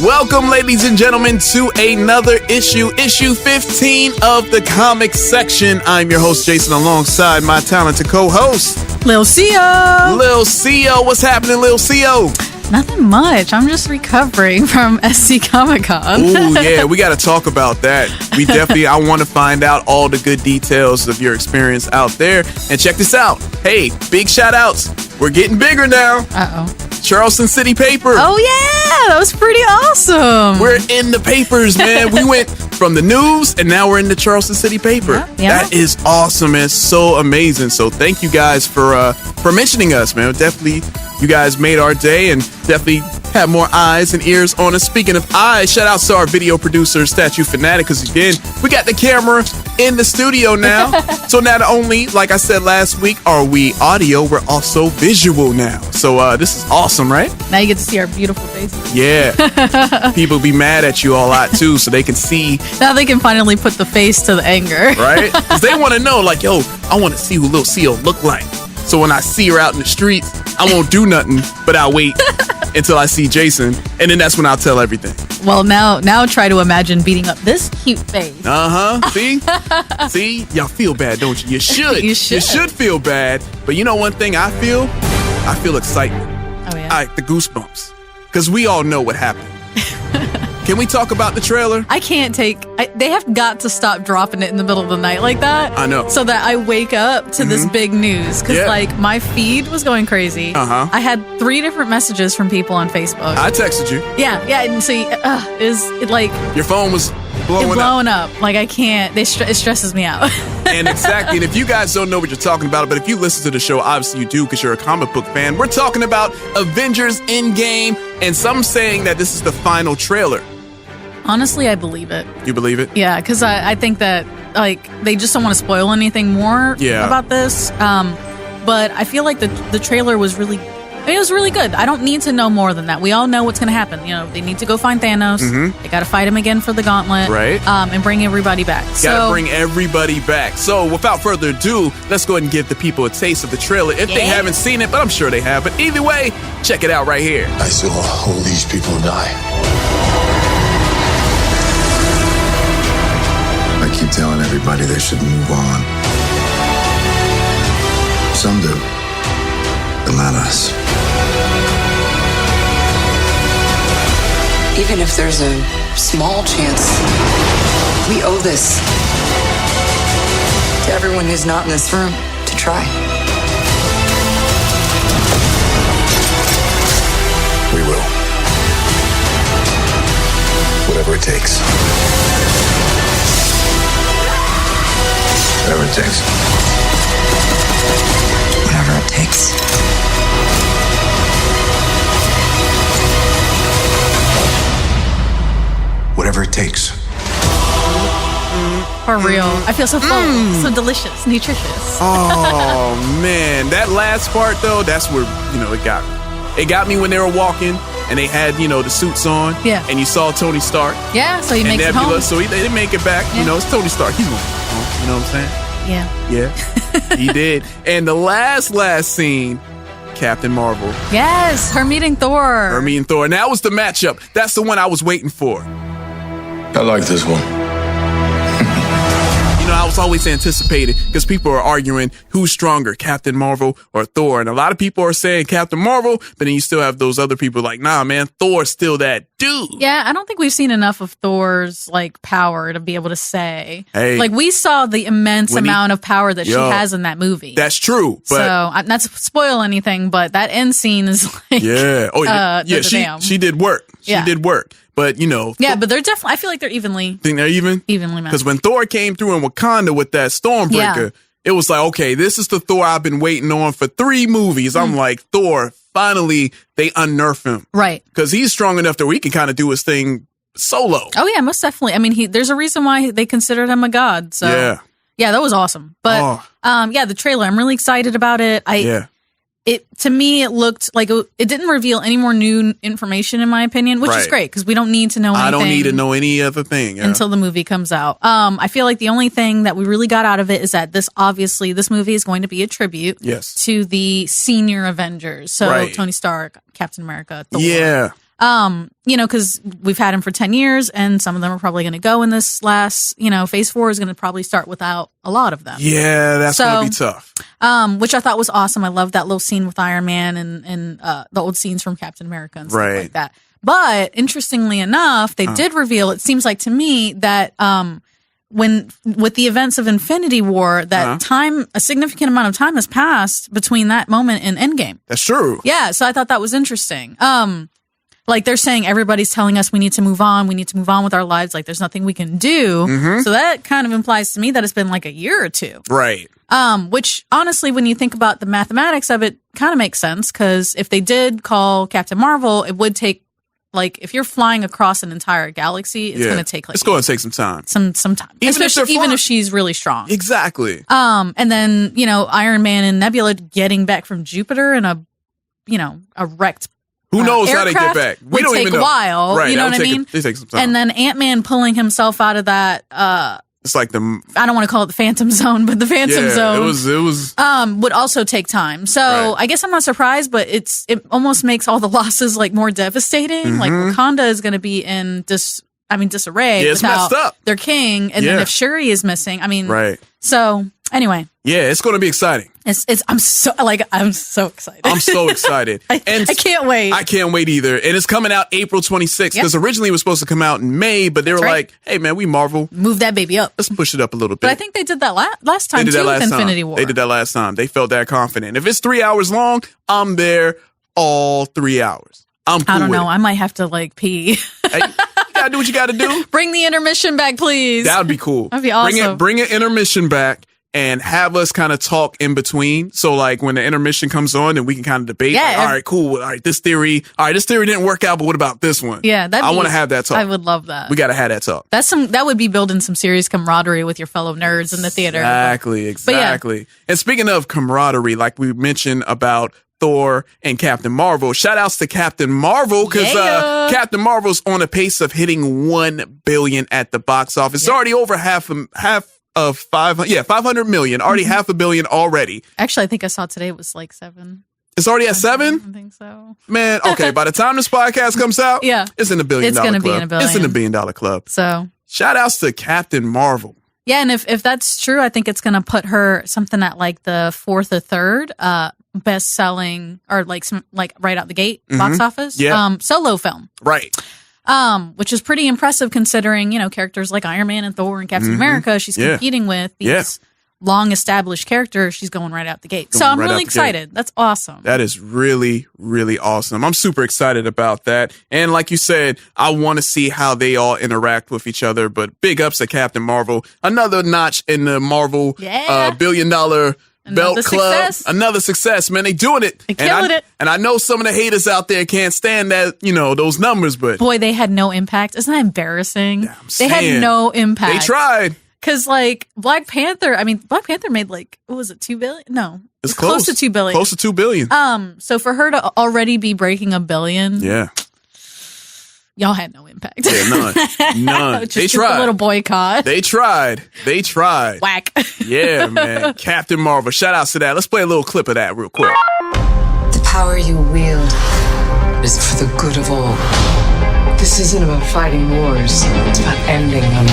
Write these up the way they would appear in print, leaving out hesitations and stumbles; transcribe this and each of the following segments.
Welcome, ladies and gentlemen, to another issue 15 of the comics section. I'm your host, Jason, alongside my talented co-host, Lil CO. Lil CO, what's happening, Lil CO? Nothing much. I'm just recovering from SC Comic-Con. Ooh, yeah, we got to talk about that. I want to find out all the good details of your experience out there. And check this out. Hey, big shout outs. We're getting bigger now. Uh-oh. Charleston City Paper. Oh, yeah. That was pretty awesome. We're in the papers, man. We went from the news and now we're in the Charleston City Paper. Yeah. That is awesome, man. So amazing. So thank you guys for mentioning us, man. Definitely, you guys made our day and definitely have more eyes and ears on us. Speaking of eyes, shout out to our video producer, Statue Fanatic, because again, we got the camera in the studio now. So not only, like I said last week, are we audio, we're also visual now. So this is awesome, right? Now you get to see our beautiful faces. Yeah. People be mad at you a lot too, so they can see. Now they can finally put the face to the anger. Right? Because they want to know, like, yo, I want to see who Lil CO look like. So when I see her out in the streets, I won't do nothing, but I'll wait until I see Jason, and then that's when I'll tell everything. Well, now try to imagine beating up this cute face. See? See? Y'all feel bad, don't you? You should. You should. You should feel bad. But you know one thing I feel? I feel excitement. Oh, yeah. The goosebumps. Because we all know what happened. Can we talk about the trailer? I can't they have got to stop dropping it in the middle of the night like that. I know. So that I wake up to this big news. Because, my feed was going crazy. Uh-huh. I had 3 different messages from people on Facebook. I texted you. Yeah. And so, Your phone was blowing up. Like, I can't. It stresses me out. And exactly. And if you guys don't know what you're talking about, but if you listen to the show, obviously you do because you're a comic book fan. We're talking about Avengers Endgame, and some saying that this is the final trailer. Honestly, I believe it. You believe it? Yeah, because I think that, they just don't want to spoil anything more about this. But I feel like the trailer was really... it was really good. I don't need to know more than that. We all know what's going to happen. You know, they need to go find Thanos. They got to fight him again for the gauntlet. Right. And bring everybody back. Got to bring everybody back. So without further ado, let's go ahead and give the people a taste of the trailer if they haven't seen it, but I'm sure they have. But either way, check it out right here. I saw all these people die. I keep telling everybody they should move on. Some do. But not us. Even if there's a small chance, we owe this to everyone who's not in this room to try. We will. Whatever it takes. Whatever it takes. Whatever it takes. Whatever it takes. For real. I feel so full. So delicious. Nutritious. Oh, man. That last part, though, that's where, it got me. It got me when they were walking and they had, the suits on. Yeah. And you saw Tony Stark. Yeah, so he and makes Nebula, it home. so they make it back. Yeah. It's Tony Stark. He's going home. You know what I'm saying? Yeah. Yeah, he did. And the last scene, Captain Marvel. Yes, her meeting Thor. And that was the matchup. That's the one I was waiting for. I like this one. I was always anticipated because people are arguing who's stronger, Captain Marvel or Thor. And a lot of people are saying Captain Marvel, but then you still have those other people like, nah, man, Thor's still that dude. Yeah, I don't think we've seen enough of Thor's power to be able to say. Hey, we saw the immense amount of power that she has in that movie. That's true. But, so not to spoil anything, but that end scene is yeah. Oh yeah. She did work. She did work. But, yeah, but they're definitely, I feel like they're evenly. Think they're even? Evenly matched. Because when Thor came through in Wakanda with that Stormbreaker, it was like, okay, this is the Thor I've been waiting on for 3 movies. I'm like, Thor, finally, they unnerf him. Right. Because he's strong enough that we can kind of do his thing solo. Oh, yeah, most definitely. I mean, there's a reason why they considered him a god. So, yeah, that was awesome. But, the trailer, I'm really excited about it. To me, it looked like it didn't reveal any more new information, in my opinion, which is great because we don't need to know anything. I don't need to know any other thing until the movie comes out. I feel like the only thing that we really got out of it is that this movie is going to be a tribute to the senior Avengers. So Tony Stark, Captain America, Thor. Yeah. Because we've had him for 10 years and some of them are probably going to go in this last, phase 4 is going to probably start without a lot of them. Yeah, that's going to be tough. Which I thought was awesome. I love that little scene with Iron Man and the old scenes from Captain America and stuff like that. But interestingly enough, they did reveal, it seems like to me, that with the events of Infinity War, that a significant amount of time has passed between that moment and Endgame. That's true. Yeah, so I thought that was interesting. Like they're saying everybody's telling us we need to move on with our lives, like there's nothing we can do. So that kind of implies to me that it's been like a year or two. Right. Which honestly, when you think about the mathematics of it, kind of makes sense, because if they did call Captain Marvel, it would take, like, if you're flying across an entire galaxy, it's going to take it's going to take some time. Some time. Even if she's really strong. Exactly. And then, Iron Man and Nebula getting back from Jupiter in a wrecked who knows how they get back? We don't even know. A while. Right. You know what I mean? It takes some time. And then Ant-Man pulling himself out of that, it's like I don't want to call it the Phantom Zone, but the Phantom Zone. It was would also take time. So I guess I'm not surprised, but it almost makes all the losses like more devastating. Like Wakanda is going to be in disarray without their king. And then if Shuri is missing, so anyway. Yeah, it's going to be exciting. I'm so excited. I'm so excited. I can't wait. I can't wait either. And it's coming out April 26th, because originally it was supposed to come out in May, but they were like, hey man, we Marvel. Move that baby up. Let's push it up a little bit. But I think they did that last time too with Infinity War. They did that last time. They felt that confident. If it's 3 hours long, I'm there all 3 hours. I'm cool I don't with know. it. I might have to pee. Hey, you gotta do what you gotta do. Bring the intermission back, please. That would be cool. That'd be awesome. Bring an intermission back and have us kind of talk in between. So like when the intermission comes on, then we can kind of debate. Yeah. Like, all right, cool. All right, this theory didn't work out, but what about this one? Yeah, I want to have that talk. I would love that. We got to have that talk. That would be building some serious camaraderie with your fellow nerds in the theater. Exactly. Yeah. And speaking of camaraderie, like we mentioned about Thor and Captain Marvel, shout outs to Captain Marvel, because Captain Marvel's on a pace of hitting 1 billion at the box office. It's already over half of 500 million, already $500 million already. Actually, I think I saw today it was like 7. It's already at 7? I think so. Man, okay, by the time this podcast comes out, it's in the $1 billion it's gonna club. Be in $1 billion. It's in the $1 billion club. So shout outs to Captain Marvel. Yeah, and if that's true, I think it's gonna put her something at like the 4th or 3rd best selling, or like right out the gate box office solo film. Right. Which is pretty impressive considering, characters like Iron Man and Thor and Captain America she's competing with, these long established characters. She's going right out the gate. So I'm really excited. That's awesome. That is really, really awesome. I'm super excited about that. And like you said, I want to see how they all interact with each other. But big ups to Captain Marvel. Another notch in the Marvel $1 billion belt club. Another success, man. They doing it. They killing it. And I know some of the haters out there can't stand that, those numbers, but boy, they had no impact. Isn't that embarrassing? They had no impact. They tried. Because like Black Panther made like, what was it, 2 billion? No, it's close to 2 billion. Close to 2 billion. So for her to already be breaking $1 billion, y'all had no impact. Yeah, none. They tried. A little boycott. They tried. Whack. Yeah, man. Captain Marvel. Shout outs to that. Let's play a little clip of that real quick. The power you wield is for the good of all. This isn't about fighting wars. It's about ending them.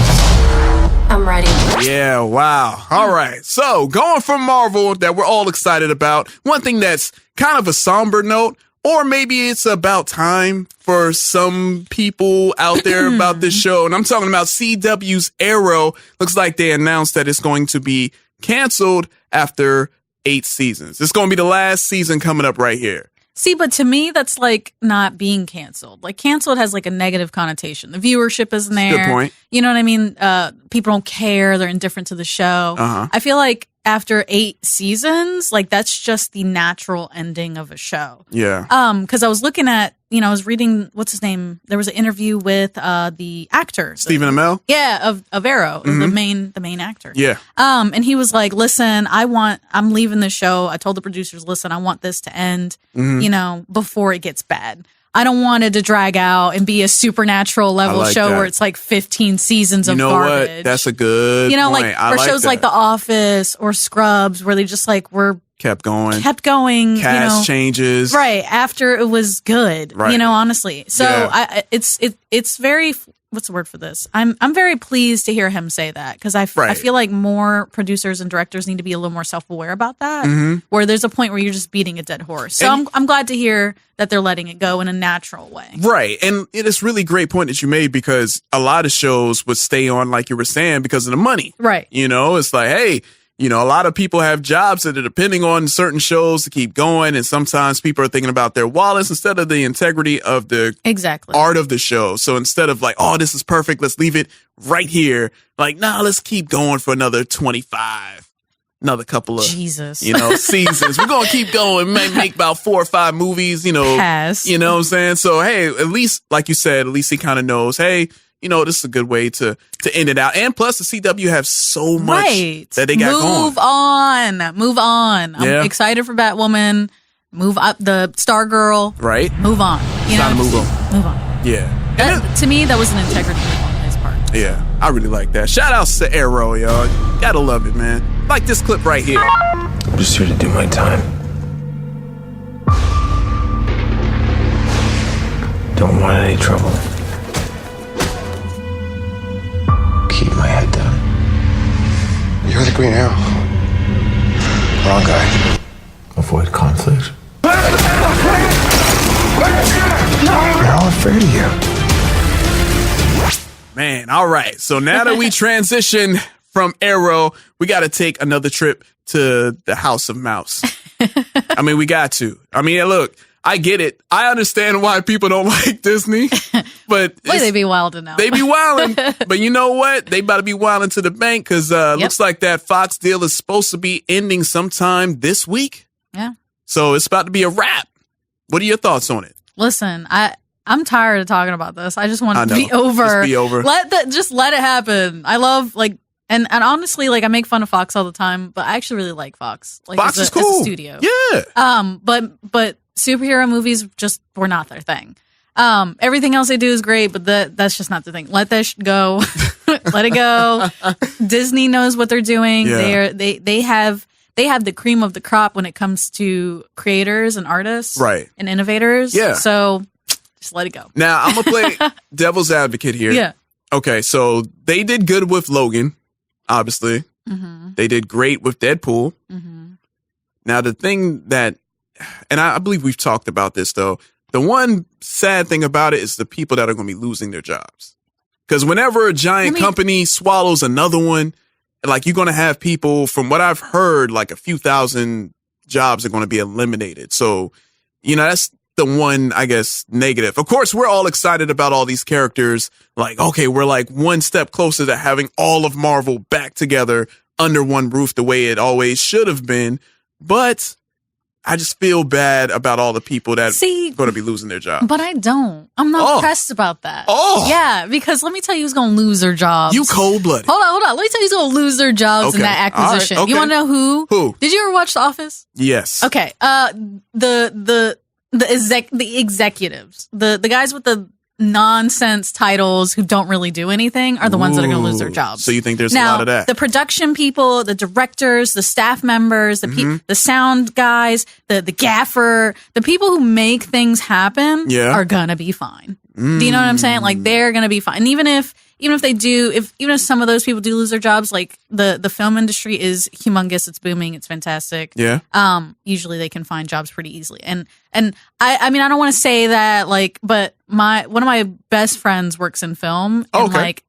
I'm ready. Yeah, wow. All right. So going from Marvel that we're all excited about, one thing that's kind of a somber note, or maybe it's about time for some people out there about this show. And I'm talking about CW's Arrow. Looks like they announced that it's going to be canceled after 8 seasons. It's going to be the last season coming up right here. See, but to me, that's like not being canceled. Like canceled has like a negative connotation. The viewership isn't there. Good point. You know what I mean? People don't care. They're indifferent to the show. I feel like after 8 seasons, like that's just the natural ending of a show. Yeah. Because I was looking at, I was reading, what's his name? There was an interview with the actor. Stephen Amell? Yeah, of Arrow, the main actor. Yeah. And he was like, listen, I'm leaving the show. I told the producers, listen, I want this to end, before it gets bad. I don't want it to drag out and be a supernatural level show where it's like 15 seasons of garbage. What? That's a good point. Like for shows like The Office or Scrubs where they just like were kept going. Cast changes. Right. After it was good. Right. Honestly. So it's very, what's the word for this? I'm very pleased to hear him say that because I feel like more producers and directors need to be a little more self-aware about that, where there's a point where you're just beating a dead horse. So I'm glad to hear that they're letting it go in a natural way. Right. And it is really great point that you made because a lot of shows would stay on, like you were saying, because of the money. Right. It's like, hey, a lot of people have jobs that are depending on certain shows to keep going. And sometimes people are thinking about their wallets instead of the integrity of the art of the show. So instead of like, oh, this is perfect, let's leave it right here. Like, nah, let's keep going for another 25, another couple of, seasons. We're going to keep going, make about 4 or 5 movies, Pass. You know what I'm saying? So, hey, at least, like you said, at least he kind of knows, hey, this is a good way to end it out. And plus, the CW have so much that they got going. Move on. I'm excited for Batwoman. Move up the Stargirl. Right. Move on. Time to move on. Move on. Yeah. To me, that was an integrity move on his part. Yeah. I really like that. Shout outs to Arrow, y'all. Gotta love it, man. Like this clip right here. I'm just here to do my time. Don't want any trouble. Keep my head down. You're the Green Arrow. Wrong guy. Avoid conflict. They're all afraid of you. Man, all right. So now that we transition from Arrow, we got to take another trip to the House of Mouse. I mean, we got to. I mean, look, I get it. I understand why people don't like Disney, but they be wilding now. They be wilding, but you know what? They about to be wilding to the bank because looks like that Fox deal is supposed to be ending sometime this week. Yeah. So it's about to be a wrap. What are your thoughts on it? Listen, I'm tired of talking about this. I just want it to be over. Just be over. Just let it happen. I love and honestly, I make fun of Fox all the time, but I actually really like Fox. Fox is cool. As a studio. Yeah. But superhero movies just were not their thing. Everything else they do is great, but that's just not the thing. Let that go. Let it go. Disney knows what they're doing. Yeah. They have the cream of the crop when it comes to creators and artists, right, and innovators. Yeah. So just let it go. Now I'm gonna play devil's advocate here. Yeah. Okay, so they did good with Logan, obviously. Mm-hmm. They did great with Deadpool. Mm-hmm. Now the thing that, and I believe we've talked about this though, the one sad thing about it is the people that are going to be losing their jobs. Because whenever a giant company swallows another one, like you're going to have people, from what I've heard, like a few thousand jobs are going to be eliminated. So, that's the one, I guess, negative. Of course, we're all excited about all these characters. Like, okay, we're like one step closer to having all of Marvel back together under one roof the way it always should have been. But I just feel bad about all the people that are going to be losing their jobs. But I don't. I'm not pressed about that. Oh. Yeah, because let me tell you who's going to lose their jobs. You cold-blooded. Hold on. Let me tell you who's going to lose their jobs in that acquisition. Right. Okay. You want to know who? Who? Did you ever watch The Office? Yes. Okay. The executives, the guys with the nonsense titles who don't really do anything are the ones that are going to lose their jobs. So you think there's a lot of that? The production people, the directors, the staff members, the sound guys, the gaffer, the people who make things happen are going to be fine. Do you know what I'm saying? Like they're going to be fine. And even if they do, even if some of those people do lose their jobs, like the film industry is humongous. It's booming. It's fantastic. Yeah. Usually they can find jobs pretty easily. And I mean, I don't want to say that but one of my best friends works in film. And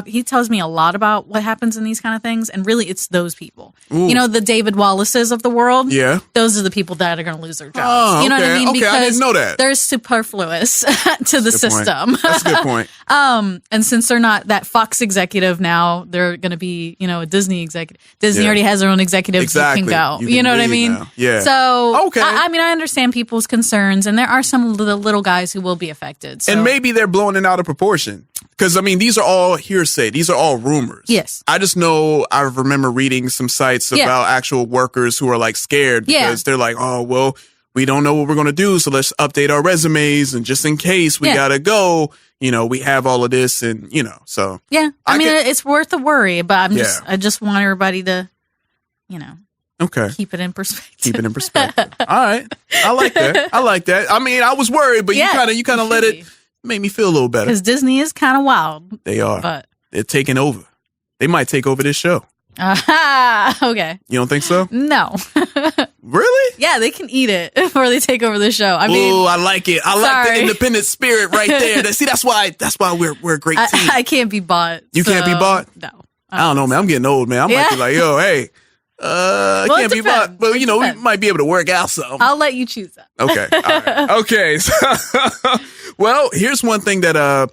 he tells me a lot about what happens in these kind of things. And really it's those people, the David Wallaces of the world. Yeah. Those are the people that are going to lose their jobs. Oh, you know what I mean? Okay, because I didn't know that. They're superfluous to the system. That's a good point. And since they're not that Fox executive now, they're going to be, a Disney executive. Disney already has their own executives who can go. You know what I mean? Now. Yeah. So, okay. I mean, I understand people's concerns, and there are some of the little guys who will be affected. So. And maybe they're blowing it out of proportion. Because, I mean, these are all hearsay. These are all rumors. Yes. I just know I remember reading some sites about actual workers who are, scared because they're like, oh, well, we don't know what we're going to do. So let's update our resumes. And just in case we got to go, we have all of this and, so. Yeah. I mean, it's worth a worry, but I just want everybody to, okay. Keep it in perspective. Keep it in perspective. All right. I like that. I mean, I was worried, but you kind of let it make me feel a little better. Because Disney is kind of wild. They are. But they're taking over. They might take over this show. Okay. You don't think so? No. Really? Yeah, they can eat it before they take over the show. I mean, I like it. I like the independent spirit right there. See, that's why we're a great team. I can't be bought. You can't be bought? No. I don't know, man. I'm getting old, man. I might be like, yo, hey. I can't be bought, but we might be able to work out something. I'll let you choose that. Okay. All right. Okay. So, well, here's one thing that I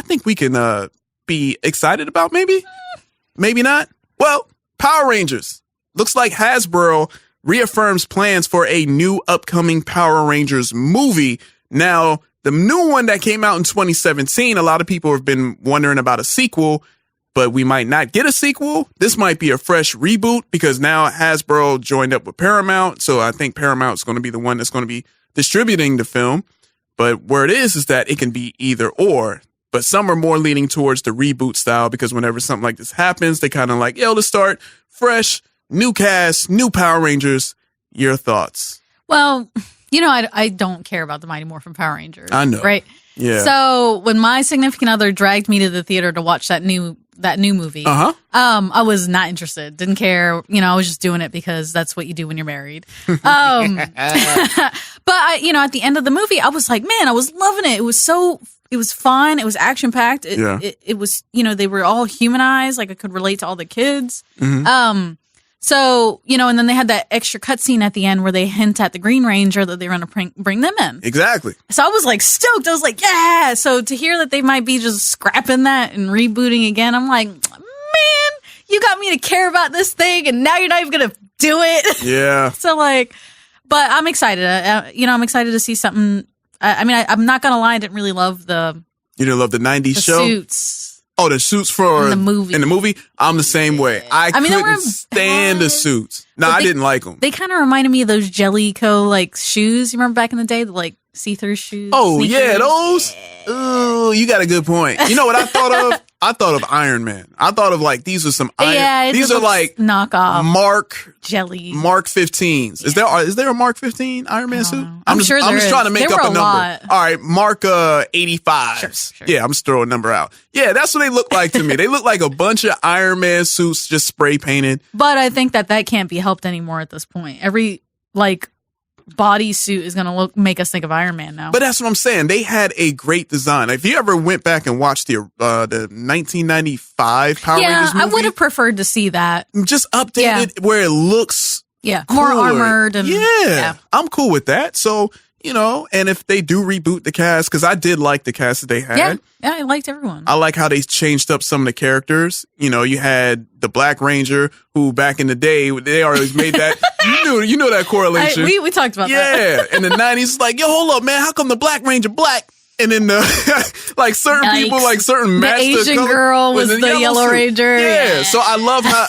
think we can be excited about. Maybe not. Well, Power Rangers. Looks like Hasbro reaffirms plans for a new upcoming Power Rangers movie. Now, the new one that came out in 2017, a lot of people have been wondering about a sequel. But we might not get a sequel. This might be a fresh reboot because now Hasbro joined up with Paramount. So I think Paramount's going to be the one that's going to be distributing the film. But where it is that it can be either or. But some are more leaning towards the reboot style because whenever something like this happens, they kind of like, let's start fresh, new cast, new Power Rangers. Your thoughts? Well, I don't care about the Mighty Morphin Power Rangers. I know. Right? Yeah. So when my significant other dragged me to the theater to watch that new movie, I was not interested. Didn't care. I was just doing it because that's what you do when you're married. But at the end of the movie, I was like, man, I was loving it. It was fun. It was action packed. It was, they were all humanized. Like I could relate to all the kids. Mm-hmm. So, and then they had that extra cutscene at the end where they hint at the Green Ranger that they're going to bring them in. Exactly. So I was like stoked. I was like, yeah. So to hear that they might be just scrapping that and rebooting again, I'm like, man, you got me to care about this thing and now you're not even going to do it. Yeah. So but I'm excited. I'm excited to see something. I'm not going to lie. I didn't really love You didn't love the 90s show? Suits. Oh, the suits for in the movie. In the movie, I'm the same way. I couldn't stand the suits. No, I didn't like them. They kind of reminded me of those Jellico shoes. You remember back in the day, the see-through shoes. Oh sneakers? yeah, those. Ooh, you got a good point. You know what I thought of? I thought of Iron Man. I thought of these are some Iron. Yeah, these are knockoff Mark 15s. Yeah. Is there a Mark 15 Iron Man suit? I'm sure I'm just trying to make up a number. Lot. All right, Mark 85. Sure. Yeah, I'm just throwing a number out. Yeah, that's what they look like to me. They look like a bunch of Iron Man suits just spray painted. But I think that can't be helped anymore at this point. Every bodysuit is going to make us think of Iron Man now. But that's what I'm saying. They had a great design. If you ever went back and watched the 1995 Power Rangers movie, I would have preferred to see that. Just updated where it looks more cooler. armored. And, yeah, I'm cool with that. So, and if they do reboot the cast, because I did like the cast that they had. Yeah, I liked everyone. I like how they changed up some of the characters. You had the Black Ranger, who back in the day, they always made that. you know that correlation. We talked about that. Yeah, in the 90s, it's like, yo, hold up, man. How come the Black Ranger black? And then certain people, certain the Asian girl was the Yellow Ranger. Yeah, so I love how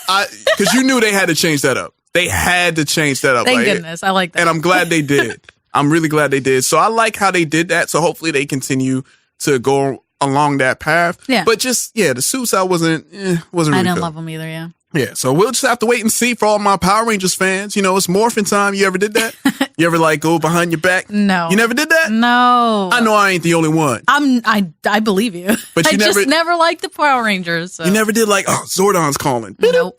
because you knew they had to change that up. They had to change that up. Thank goodness. I like that. And I'm glad they did. I'm really glad they did. So I like how they did that. So hopefully they continue to go along that path. Yeah. But just, the suits, I wasn't really I didn't love them either, yeah. Yeah, so we'll just have to wait and see for all my Power Rangers fans. It's morphin' time. You ever did that? You ever go behind your back? No. You never did that? No. I know I ain't the only one. I believe you. But I just never liked the Power Rangers. So. You never did Zordon's calling. Nope.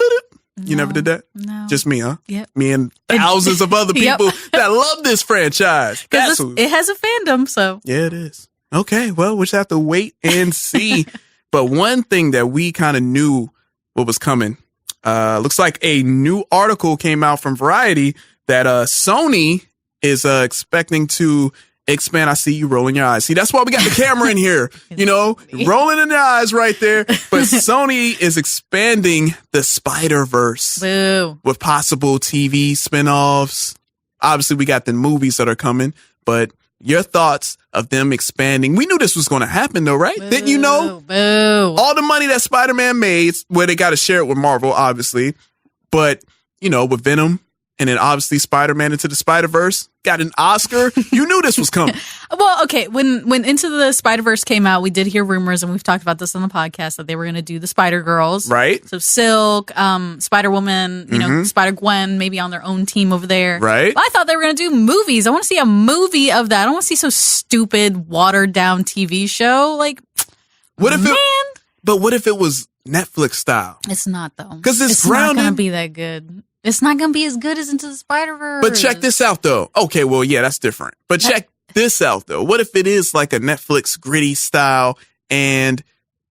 You never did that? No. Just me, huh? Yep. Me and thousands of other people that love this franchise. It has a fandom, so. Yeah, it is. Okay, well, we'll just have to wait and see. But one thing that we kind of knew what was coming, looks like a new article came out from Variety that Sony is expecting to expand. I see you rolling your eyes. See, that's why we got the camera in here, rolling in the eyes right there. But Sony is expanding the Spider-Verse with possible TV spinoffs. Obviously, we got the movies that are coming, but your thoughts of them expanding. We knew this was going to happen though, right? Didn't you know? Boo. All the money that Spider-Man made, well, they got to share it with Marvel, obviously. But, with Venom, And then obviously Spider-Man Into the Spider-Verse got an Oscar. You knew this was coming. Well, okay. When Into the Spider-Verse came out, we did hear rumors, and we've talked about this on the podcast, that they were going to do the Spider-Girls. Right. So Silk, Spider-Woman, you know, Spider-Gwen, maybe on their own team over there. Right. But I thought they were going to do movies. I want to see a movie of that. I don't want to see so stupid, watered-down TV show. Like, what if it was Netflix style? It's not, though. Because it's not going to be that good. It's not going to be as good as Into the Spider-Verse. But check this out, though. Okay, well, yeah, that's different. But check this out, though. What if it is like a Netflix gritty style and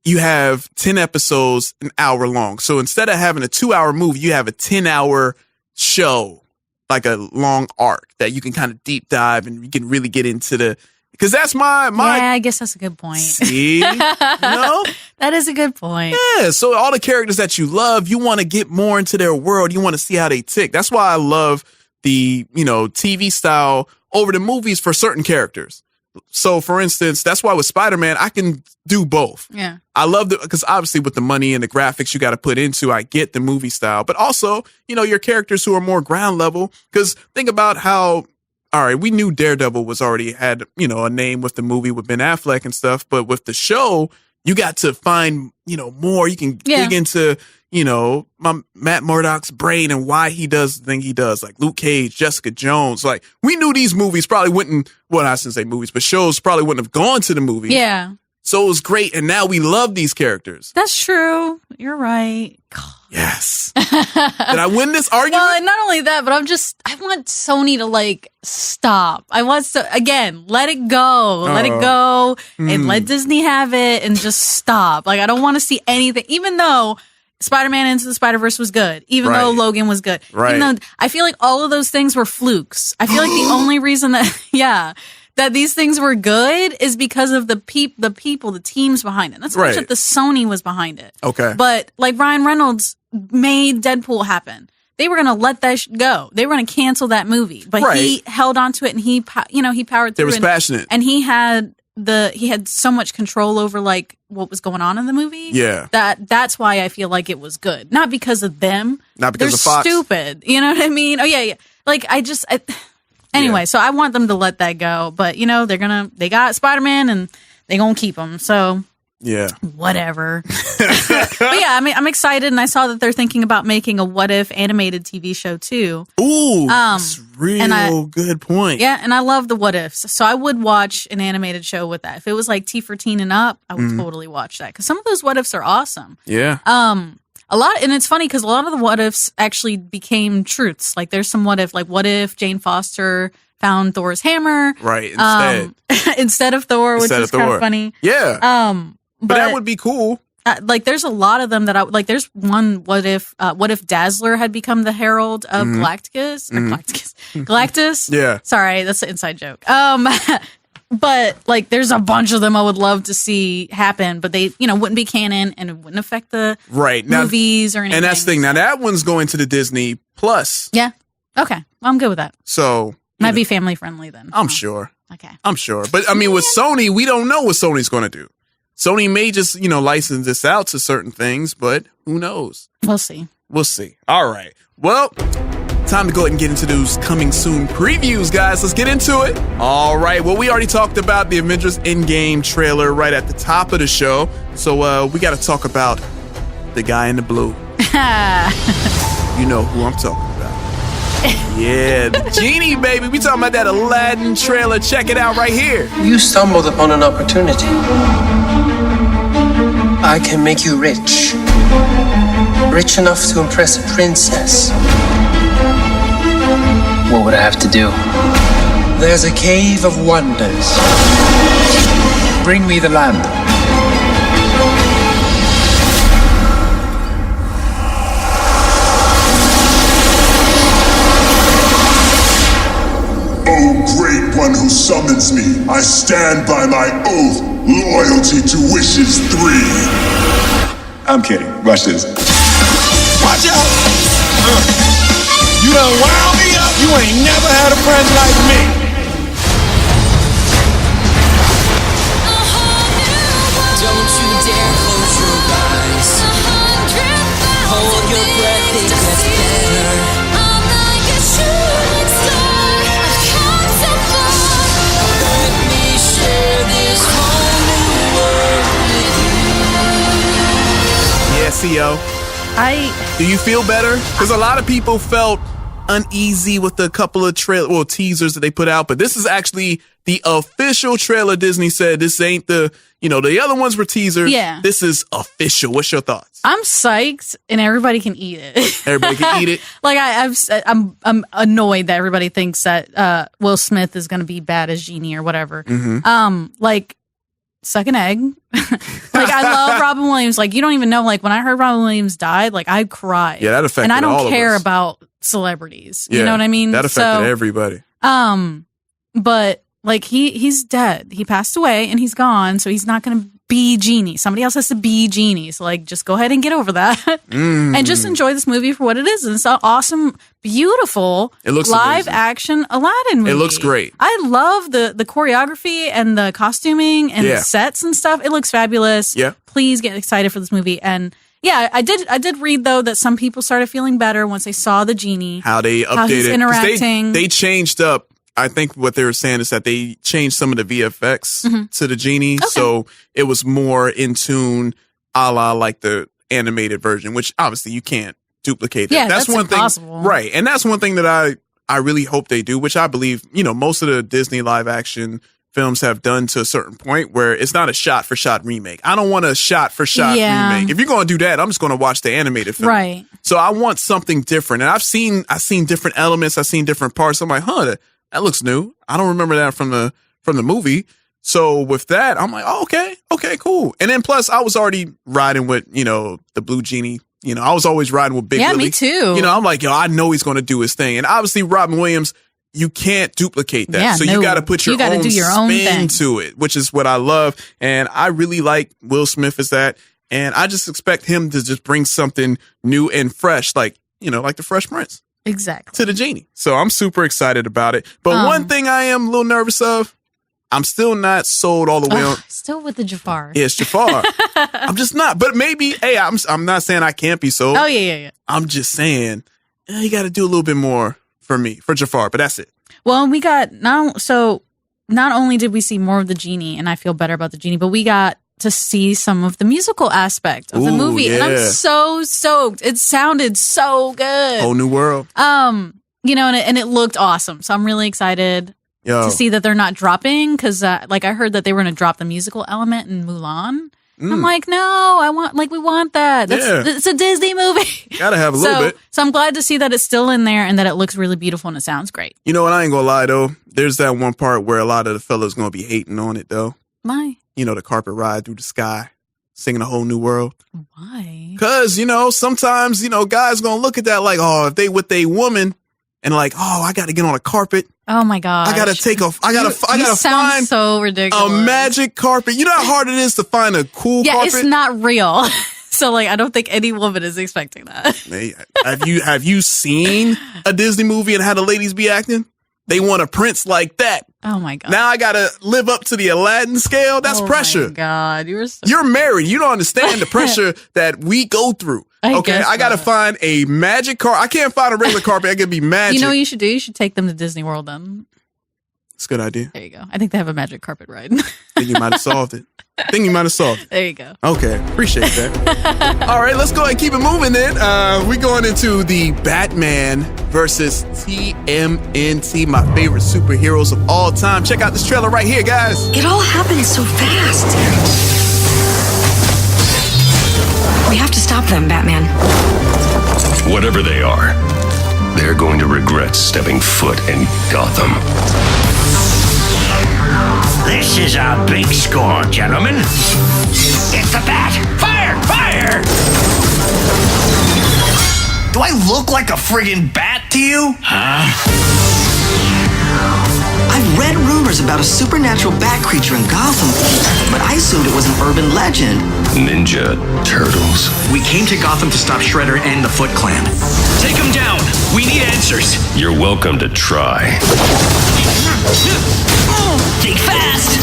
you have 10 episodes an hour long? So instead of having a 2-hour movie, you have a 10-hour show, like a long arc that you can kind of deep dive and you can really get into the... Because that's my... Yeah, I guess that's a good point. See? You know? That is a good point. Yeah, so all the characters that you love, you want to get more into their world. You want to see how they tick. That's why I love the, you know, TV style over the movies for certain characters. So, for instance, that's why with Spider-Man, I can do both. Yeah. I love it because obviously with the money and the graphics you got to put into, I get the movie style. But also, you know, your characters who are more ground level. Because think about how... All right, we knew Daredevil was already had, you know, a name with the movie with Ben Affleck and stuff. But with the show, you got to find, you know, more. You can dig into, you know, Matt Murdock's brain and why he does the thing he does. Like Luke Cage, Jessica Jones. Like, we knew these movies probably wouldn't, well, I shouldn't say movies, but shows probably wouldn't have gone to the movie. Yeah. So it was great. And now we love these characters. That's true. You're right. God. Yes. Did I win this argument? Well, and not only that, but I want Sony to like stop. I want again, let it go. Let it go and let Disney have it and just stop. Like, I don't want to see anything, even though Spider-Man Into the Spider-Verse was good, even though Logan was good. Right. Even though I feel like all of those things were flukes. I feel like the only reason that, that these things were good is because of the people, the teams behind it. That's how much that the Sony was behind it. Okay. But like Ryan Reynolds made Deadpool happen. They were going to let that go. They were going to cancel that movie, but he held on to it and he powered through. They was passionate. And he had so much control over like what was going on in the movie. Yeah. That's why I feel like it was good. Not because of them. Not because They're of Fox. stupid. You know what I mean? Oh yeah. Like anyway, so I want them to let that go, but you know, they got Spider-Man and they gonna keep him. So yeah, whatever. But yeah, I mean, I'm excited, and I saw that they're thinking about making a What If animated TV show too. Ooh, that's real good point. Yeah, and I love the What Ifs, so I would watch an animated show with that. If it was like T for Teen and up, I would totally watch that because some of those What Ifs are awesome. Yeah. A lot, and it's funny because a lot of the what ifs actually became truths. Like there's some what if Jane Foster found Thor's hammer, right? Instead of Thor, which is kind of funny. Yeah. But that would be cool. Like there's a lot of them that I like. There's one what if Dazzler had become the herald of Galactus? Galactus. Yeah. Sorry, that's an inside joke. But like, there's a bunch of them I would love to see happen, but they, wouldn't be canon and it wouldn't affect the movies or anything. And that's the thing. Now that one's going to the Disney Plus. Yeah. Okay. Well, I'm good with that. So might be family friendly then. I'm sure. Okay. I'm sure. But I mean, with Sony, we don't know what Sony's going to do. Sony may just, license this out to certain things, but who knows? We'll see. We'll see. All right. Well, time to go ahead and get into those coming soon previews, guys. Let's get into it. All right. Well, we already talked about the Avengers Endgame trailer right at the top of the show. So we got to talk about the guy in the blue. You know who I'm talking about. Yeah, the genie, baby. We talking about that Aladdin trailer. Check it out right here. You stumbled upon an opportunity. I can make you rich. Rich enough to impress a princess. What would I have to do? There's a cave of wonders. Bring me the lamp. O great one who summons me, I stand by my oath, loyalty to wishes 3. I'm kidding. Watch this. Watch out! You done wound me up. You ain't never had a friend like me. Don't you dare close your eyes. Hold your breath, it gets better. CEO? Do you feel better? Because a lot of people felt uneasy with a couple of teasers that they put out, but this is actually the official trailer. Disney said this ain't the other ones were teasers. Yeah. This is official. What's your thoughts? I'm psyched, and everybody can eat it. Everybody can eat it. Like I'm annoyed that everybody thinks that Will Smith is going to be bad as Genie or whatever. Mm-hmm. Like suck an egg. Like I love Robin Williams. Like you don't even know. Like when I heard Robin Williams died, like I cried. Yeah, that affected and I don't all care of us. about celebrities. Yeah, you know what I mean? That affected everybody. But like he's dead. He passed away and he's gone. So he's not going to be Genie. Somebody else has to be Genie. So like just go ahead and get over that and just enjoy this movie for what it is. And it's an awesome, beautiful live action Aladdin movie. It looks great. I love the choreography and the costuming and the sets and stuff. It looks fabulous. Yeah. Please get excited for this movie. And yeah, I did read though that some people started feeling better once they saw the Genie. How they updated. How he's interacting. They changed up. I think what they were saying is that they changed some of the VFX to the Genie. Okay. So it was more in tune a la like the animated version, which obviously you can't duplicate that. Yeah, that's one impossible. thing. Right. And that's one thing that I really hope they do, which I believe, most of the Disney live action films have done to a certain point where it's not a shot for shot remake. I don't want a shot for shot remake. If you're going to do that, I'm just going to watch the animated film. Right. So I want something different. And I've seen different elements. I've seen different parts. I'm like, that looks new. I don't remember that from the movie. So with that, I'm like, oh, okay, cool. And then plus I was already riding with, the Blue Genie. I was always riding with Big Willie. Yeah, me too. I'm like, I know he's going to do his thing. And obviously Robin Williams, you can't duplicate that. Yeah, so you got to put your own do your own spin thing to it, which is what I love. And I really like Will Smith as that. And I just expect him to just bring something new and fresh, like the Fresh Prince. Exactly. To the Genie. So I'm super excited about it. But one thing I am a little nervous of, I'm still not sold all the way on. Still with the Jafar. Yeah, it's Jafar. I'm just not. But maybe, hey, I'm not saying I can't be sold. Oh, yeah. I'm just saying, you got to do a little bit more for Jafar, but that's it. Well, we got not only did we see more of the Genie, and I feel better about the Genie, but we got to see some of the musical aspect of the movie. Yeah. And I'm so stoked. It sounded so good. Whole new world. And it looked awesome. So I'm really excited to see that they're not dropping, because I heard that they were going to drop the musical element in Mulan. I'm like, no, we want that. It's a Disney movie. Gotta have a little bit. So I'm glad to see that it's still in there and that it looks really beautiful and it sounds great. You know what? I ain't gonna lie though. There's that one part where a lot of the fellas gonna be hating on it though. Why? The carpet ride through the sky, singing A Whole New World. Why? Because, sometimes, guys gonna look at that like, oh, if they with a woman and like, oh, I gotta get on a carpet. Oh my God. I gotta take off. I gotta find so ridiculous. A magic carpet. You know how hard it is to find a cool carpet? Yeah, it's not real. So I don't think any woman is expecting that. Hey, have you seen a Disney movie and how the ladies be acting? They want a prince like that. Oh my God. Now I gotta live up to the Aladdin scale. That's pressure. Oh my God. You're married. You don't understand the pressure that we go through. I gotta find a magic carpet. I can't find a regular carpet. I gotta be magic. You know what you should do? You should take them to Disney World then. It's a good idea. There you go. I think they have a magic carpet ride. I think you might have solved it. There you go. Okay. Appreciate that. All right, let's go ahead and keep it moving then. We're going into the Batman versus TMNT, my favorite superheroes of all time. Check out this trailer right here, guys. It all happened so fast. We have to stop them, Batman. Whatever they are, they're going to regret stepping foot in Gotham. This is a big score, gentlemen. It's the bat! Fire! Fire! Do I look like a friggin' bat to you? Huh? I've read rumors about a supernatural bat creature in Gotham, but I assumed it was an urban legend. Ninja Turtles. We came to Gotham to stop Shredder and the Foot Clan. Take him down! We need answers! You're welcome to try. Think fast!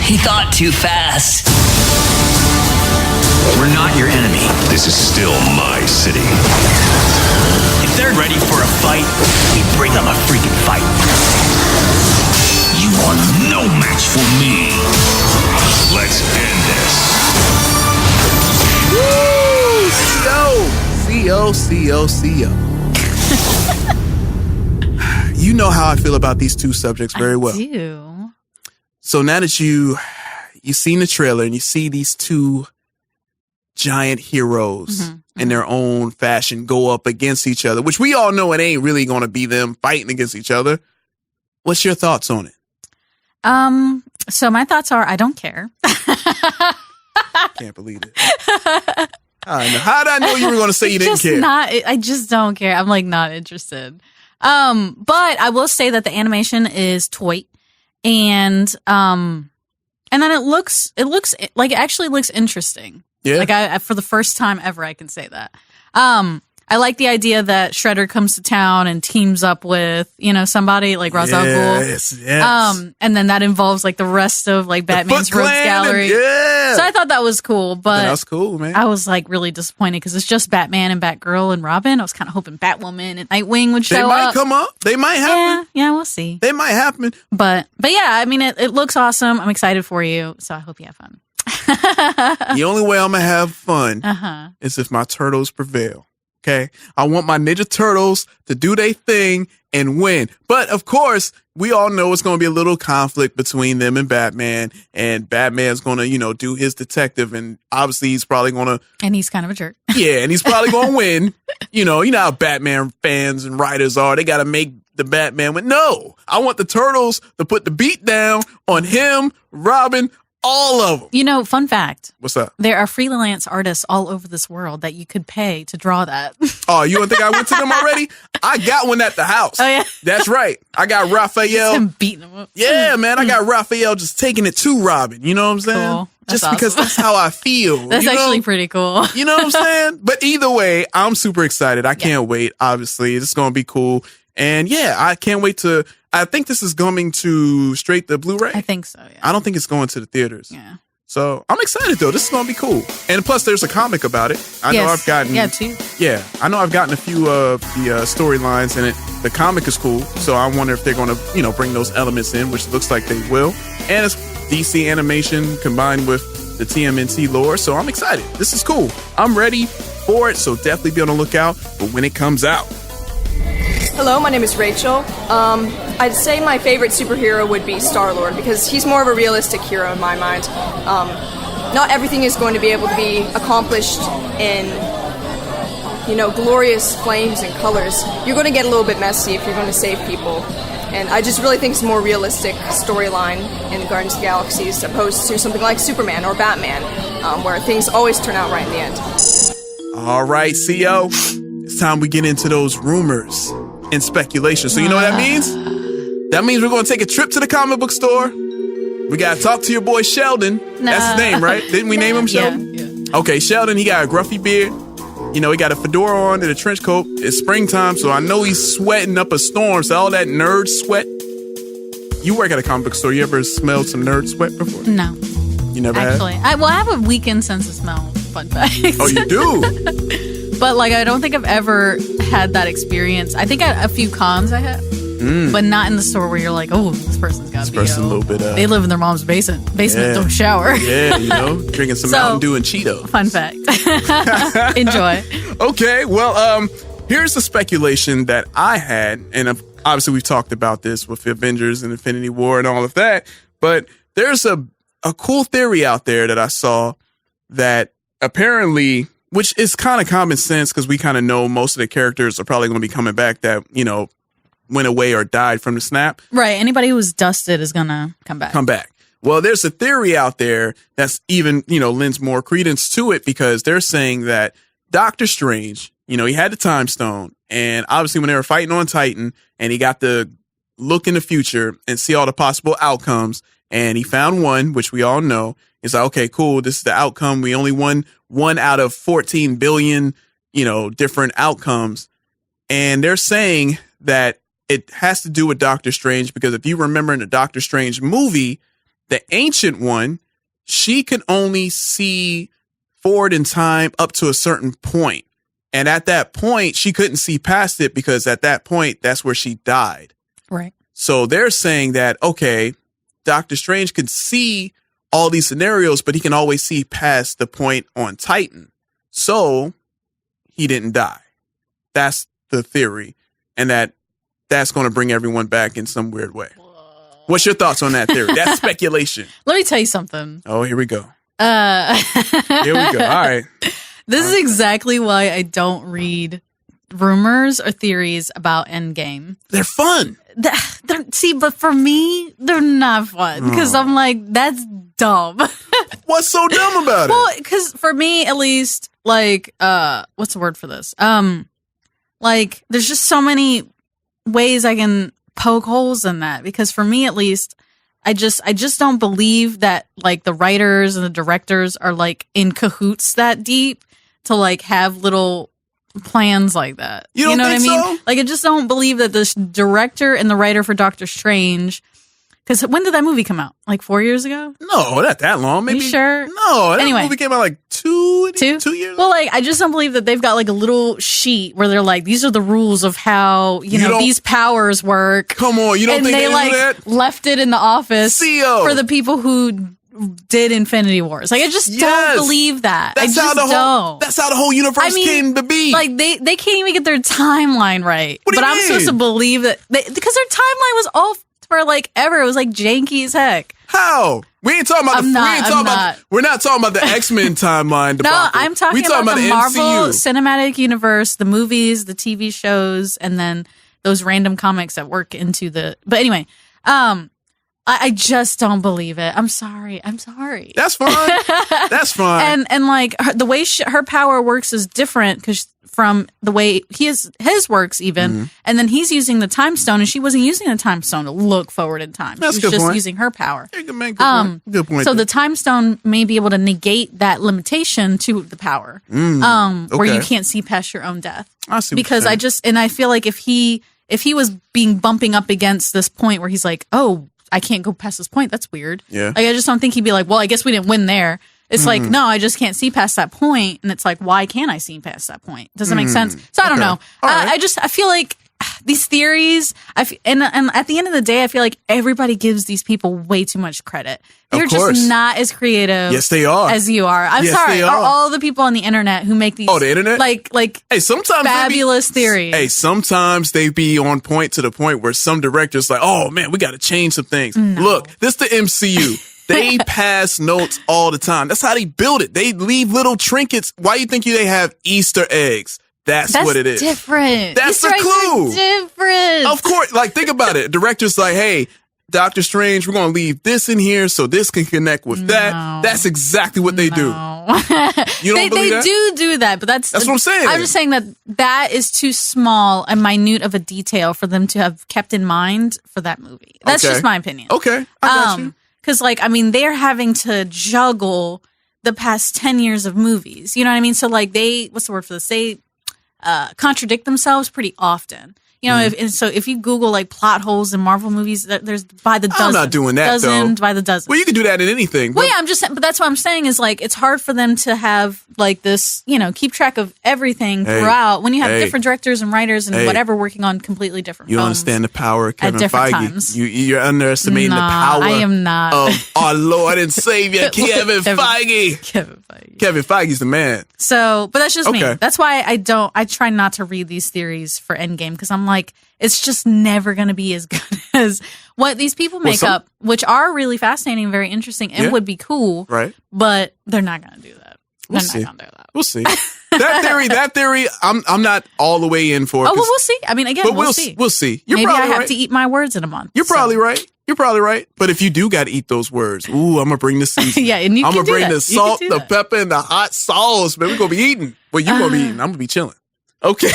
He thought too fast. We're not your enemy. This is still my city. If they're ready for a fight, we bring them a freaking fight. You are no match for me. Let's end this. Woo! C-O. You know how I feel about these two subjects very well. I do. So now that you've seen the trailer and you see these two giant heroes in their own fashion go up against each other, which we all know it ain't really going to be them fighting against each other. What's your thoughts on it? So my thoughts are, I don't care. Can't believe it. How did I know you were going to say you didn't care? I just don't care. I'm like not interested. But I will say that the animation is toy, and then it looks like it actually looks interesting. Yeah. Like I for the first time ever, I can say that. I like the idea that Shredder comes to town and teams up with, somebody like Ra's al Ghul. Yes. And then that involves like the rest of like Batman's Rogues Gallery. Yeah. So I thought that was cool, but that's cool, man. I was like really disappointed because it's just Batman and Batgirl and Robin. I was kind of hoping Batwoman and Nightwing would show up. They might come up. They might happen. Yeah, we'll see. They might happen. But yeah, I mean, it looks awesome. I'm excited for you. So I hope you have fun. The only way I'm going to have fun is if my turtles prevail. Okay. I want my Ninja Turtles to do their thing and win. But of course, we all know it's going to be a little conflict between them and Batman. And Batman's going to, do his detective. And obviously he's probably going to. And he's kind of a jerk. Yeah. And he's probably going to win. You know how Batman fans and writers are. They got to make the Batman win. No, I want the Turtles to put the beat down on him, Robin, all of them. Fun fact. What's up? There are freelance artists all over this world that you could pay to draw that. Oh, you don't think I went to them already? I got one at the house. Oh, yeah? That's right. I got Raphael. Him beating him up. Yeah, man. I got Raphael just taking it to Robin. You know what I'm saying? Cool. Just because that's how I feel. That's actually pretty cool. You know what I'm saying? But either way, I'm super excited. I can't wait. Obviously, it's going to be cool. And yeah, I can't wait to. I think this is coming to straight to Blu-ray. I think so, yeah. I don't think it's going to the theaters. Yeah. So I'm excited though. This is going to be cool. And plus there's a comic about it. I know I've gotten. Yeah, too. Yeah. I know I've gotten a few of the storylines in it. The comic is cool. So I wonder if they're going to, bring those elements in, which looks like they will. And it's DC animation combined with the TMNT lore. So I'm excited. This is cool. I'm ready for it. So definitely be on the lookout for when it comes out. Hello, my name is Rachel. I'd say my favorite superhero would be Star-Lord because he's more of a realistic hero in my mind. Not everything is going to be able to be accomplished in, glorious flames and colors. You're going to get a little bit messy if you're going to save people. And I just really think it's a more realistic storyline in Guardians of the Galaxy as opposed to something like Superman or Batman, where things always turn out right in the end. All right, CO. It's time we get into those rumors and speculation. So you know what that means? That means we're going to take a trip to the comic book store. We got to talk to your boy Sheldon. That's his name, right? Didn't we name him Sheldon? Yeah. Okay, Sheldon, he got a gruffy beard. He got a fedora on and a trench coat. It's springtime, so I know he's sweating up a storm. So all that nerd sweat. You work at a comic book store. You ever smelled some nerd sweat before? No. You never Actually, have? I have a weekend sense of smell. Fun fact. Oh, you do? But I don't think I've ever had that experience. I think at a few cons I have, but not in the store where you're like, oh, this person's got to be. A little bit. They live in their mom's basement. Don't shower. Yeah, drinking some Mountain Dew and Cheetos. Fun fact. Enjoy. Okay, well, here's the speculation that I had, and obviously we've talked about this with Avengers and Infinity War and all of that, but there's a cool theory out there that I saw that apparently, which is kind of common sense because we kind of know most of the characters are probably going to be coming back that, went away or died from the snap. Right. Anybody who's dusted is going to come back. Well, there's a theory out there that's even, lends more credence to it because they're saying that Doctor Strange, he had the time stone, and obviously when they were fighting on Titan and he got to look in the future and see all the possible outcomes, and he found one, which we all know. He's like, okay, cool. This is the outcome. We only won 1 out of 14 billion, different outcomes. And they're saying that it has to do with Doctor Strange because if you remember in the Doctor Strange movie, the Ancient One, she could only see forward in time up to a certain point. And at that point, she couldn't see past it because at that point, that's where she died. Right. So they're saying that, okay, Doctor Strange can see all these scenarios, but he can always see past the point on Titan. So he didn't die. that's the theory, and that's going to bring everyone back in some weird way. What's your thoughts on that theory? That's speculation. Let me tell you something. Oh, here we go. Here we go. All right. This is exactly why I don't read rumors or theories about Endgame. They're fun. See, but for me, they're not fun because I'm like, that's dumb. What's so dumb about it? Well, because for me, at least, like, what's the word for this? Like, there's just so many ways I can poke holes in that. Because for me, at least, I just don't believe that like the writers and the directors are like in cahoots that deep to like have little plans like that. You know what I mean? So? Like, I just don't believe that this director and the writer for Doctor Strange. Because when did that movie come out? Like 4 years ago? No, not that long. Maybe. You sure? No, that movie came out like two years ago. Well, like, I just don't believe that they've got like a little sheet where they're like, these are the rules of how, you know, these powers work. Come on, you don't think they like do that? Left it in the office for the people who did Infinity Wars. Like, I just don't believe that. That's how the whole universe came to be. Like, they can't even get their timeline right. What do you I'm mean? supposed to believe that because their timeline was off for like ever. It was like janky as heck. How? We ain't talking about we're not talking about the X-Men timeline. No, I'm talking about the Marvel Cinematic Universe, the movies, the TV shows, and then those random comics that work into the. But anyway, I just don't believe it. I'm sorry. That's fine. That's fine. And like the way her power works is different because from the way his works even, and then he's using the time stone, and she wasn't using the time stone to look forward in time. That's she was just point. using her power. Good point. So the time stone may be able to negate that limitation to the power, where you can't see past your own death. I see. Because I feel like if he was bumping up against this point where he's like, oh, I can't go past this point. That's weird. Yeah. Like, I just don't think he'd be like, well, I guess we didn't win there. It's like, no, I just can't see past that point. And it's like, why can't I see past that point? Does it make sense? So I don't know. I feel like these theories, and at the end of the day, I feel like everybody gives these people way too much credit. They're just not as creative. Yes, they are. As you are. I'm sorry. Are all the people on the internet who make these the internet? Like hey, sometimes fabulous theories. Hey, sometimes they be on point to the point where some directors like, oh man, we got to change some things. No. Look, this the MCU. They pass notes all the time. That's how they build it. They leave little trinkets. Why you think they have Easter eggs? That's what it is. Different. That's Easter the clue. Eggs are different. Of course. Like, think about it. Director's like, hey, Doctor Strange, we're going to leave this in here so this can connect with that. That's exactly what they do. You don't believe that? They do that, but that's what I'm saying. I'm just saying that is too small and minute of a detail for them to have kept in mind for that movie. That's just my opinion. Okay. I got you. Because, like, I mean, they're having to juggle the past 10 years of movies. You know what I mean? So, like, what's the word for this? They contradict themselves pretty often. You know, if you Google like plot holes in Marvel movies, there's by the dozen. I'm not doing that though. By the dozen. Well, you can do that in anything. Well, yeah, I'm just. But that's what I'm saying is like it's hard for them to have like this. You know, keep track of everything throughout when you have different directors and writers and whatever working on completely different. You films understand the power of Kevin at different Feige. Times. You're underestimating the power. I am not. Of our Lord and Savior Kevin Feige. Kevin Feige's the man. So, but that's just me. That's why I try not to read these theories for Endgame because I'm like, it's just never going to be as good as what these people make up, which are really fascinating, very interesting, and would be cool. Right. But they're not going to do that. We'll see. We'll see. That theory, I'm not all the way in for it. Oh, well, we'll see. I mean, again, we'll see. We'll see. Maybe I have to eat my words in a month. You're probably right. You're probably right. But if you do got to eat those words, I'm going to bring the seasoning. Yeah, and I'm going to bring the salt, the pepper, and the hot sauce, man. We're going to be eating. Well, you're going to be eating. I'm going to be chilling. Okay.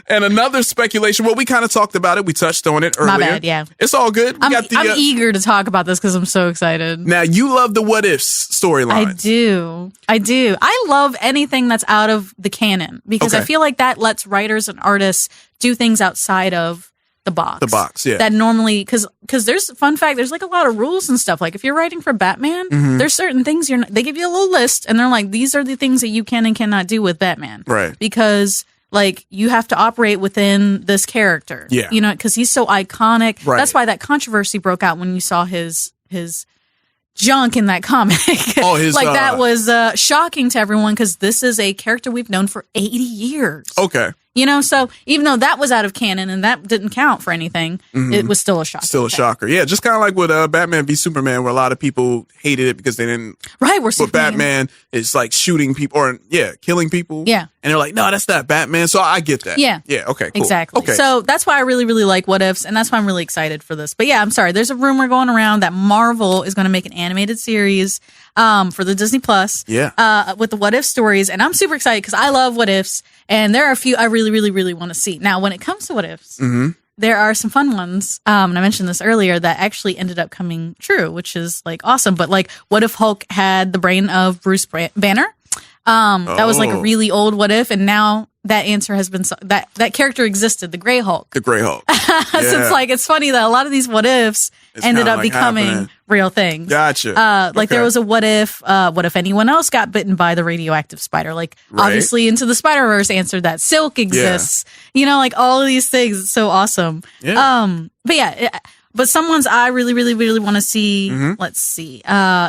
And another speculation. Well, we kind of talked about it. We touched on it earlier. My bad, yeah. It's all good. I'm eager to talk about this because I'm so excited. Now, you love the what ifs storylines. I do. I love anything that's out of the canon because I feel like that lets writers and artists do things outside of the box. The box, yeah. That normally, because there's, fun fact, there's like a lot of rules and stuff. Like if you're writing for Batman, there's certain things they give you a little list and they're like, these are the things that you can and cannot do with Batman. Right. Because like you have to operate within this character. Yeah. You know, because he's so iconic. Right. That's why that controversy broke out when you saw his junk in that comic. Oh, his like that was shocking to everyone because this is a character we've known for 80 years. Okay. You know, so even though that was out of canon and that didn't count for anything, it was still a shocker. Still a shocker. Yeah, just kind of like with Batman v Superman, where a lot of people hated it because they didn't. Right, where Batman is like shooting people or killing people. Yeah. And they're like, no, that's not Batman. So I get that. Yeah. Yeah. Okay. Cool. Exactly. Okay. So that's why I really, really like What Ifs, and that's why I'm really excited for this. But yeah, I'm sorry. There's a rumor going around that Marvel is going to make an animated series for the Disney Plus. Yeah. With the What If stories, and I'm super excited because I love What Ifs, and there are a few I really, really, really want to see. Now, when it comes to What Ifs, there are some fun ones, and I mentioned this earlier, that actually ended up coming true, which is like awesome. But like, what if Hulk had the brain of Bruce Banner? That was like a really old What If, and now that answer has been that character existed, the Gray Hulk. The Gray Hulk. So it's funny that a lot of these What Ifs ended up becoming real things. Gotcha. There was a what if anyone else got bitten by the radioactive spider? Like obviously Into the Spider-Verse answered that. Silk exists. You know, like all of these things. It's so awesome. Yeah. But some ones I really, really, really want to see, let's see,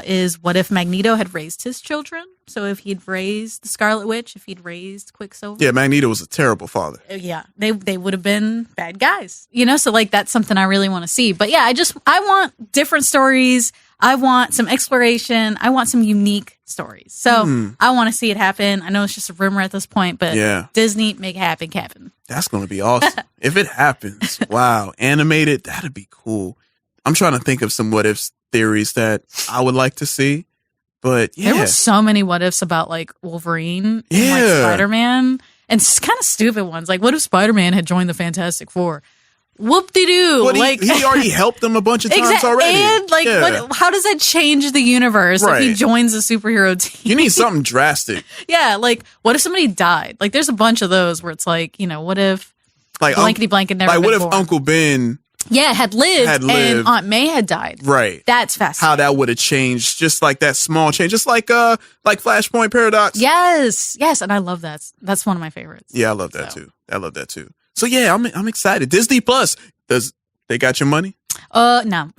is what if Magneto had raised his children? So if he'd raised the Scarlet Witch, if he'd raised Quicksilver. Yeah, Magneto was a terrible father. Yeah, they would have been bad guys. You know, so like that's something I really want to see. But yeah, I want different stories. I want some exploration. I want some unique stories. So I want to see it happen. I know it's just a rumor at this point, but Disney, make it happen, Captain. That's going to be awesome. If it happens, wow, animated, that'd be cool. I'm trying to think of some what ifs theories that I would like to see. But yeah. There were so many what ifs about like Wolverine and like Spider-Man, and kind of stupid ones. Like, what if Spider-Man had joined the Fantastic Four? Whoop-de-doo. But like, he already helped them a bunch of times already. And like, how does that change the universe if he joins a superhero team? You need something drastic. Yeah, like, what if somebody died? Like, there's a bunch of those where it's like, you know, what if like blankety blank had never been what if born? Uncle Ben had lived and Aunt May had died. Right. That's fascinating. How that would have changed, just like that small change, just like Flashpoint Paradox. Yes, and I love that. That's one of my favorites. Yeah, I love that too. I love that too. So yeah, I'm excited. Disney Plus, they got your money? No.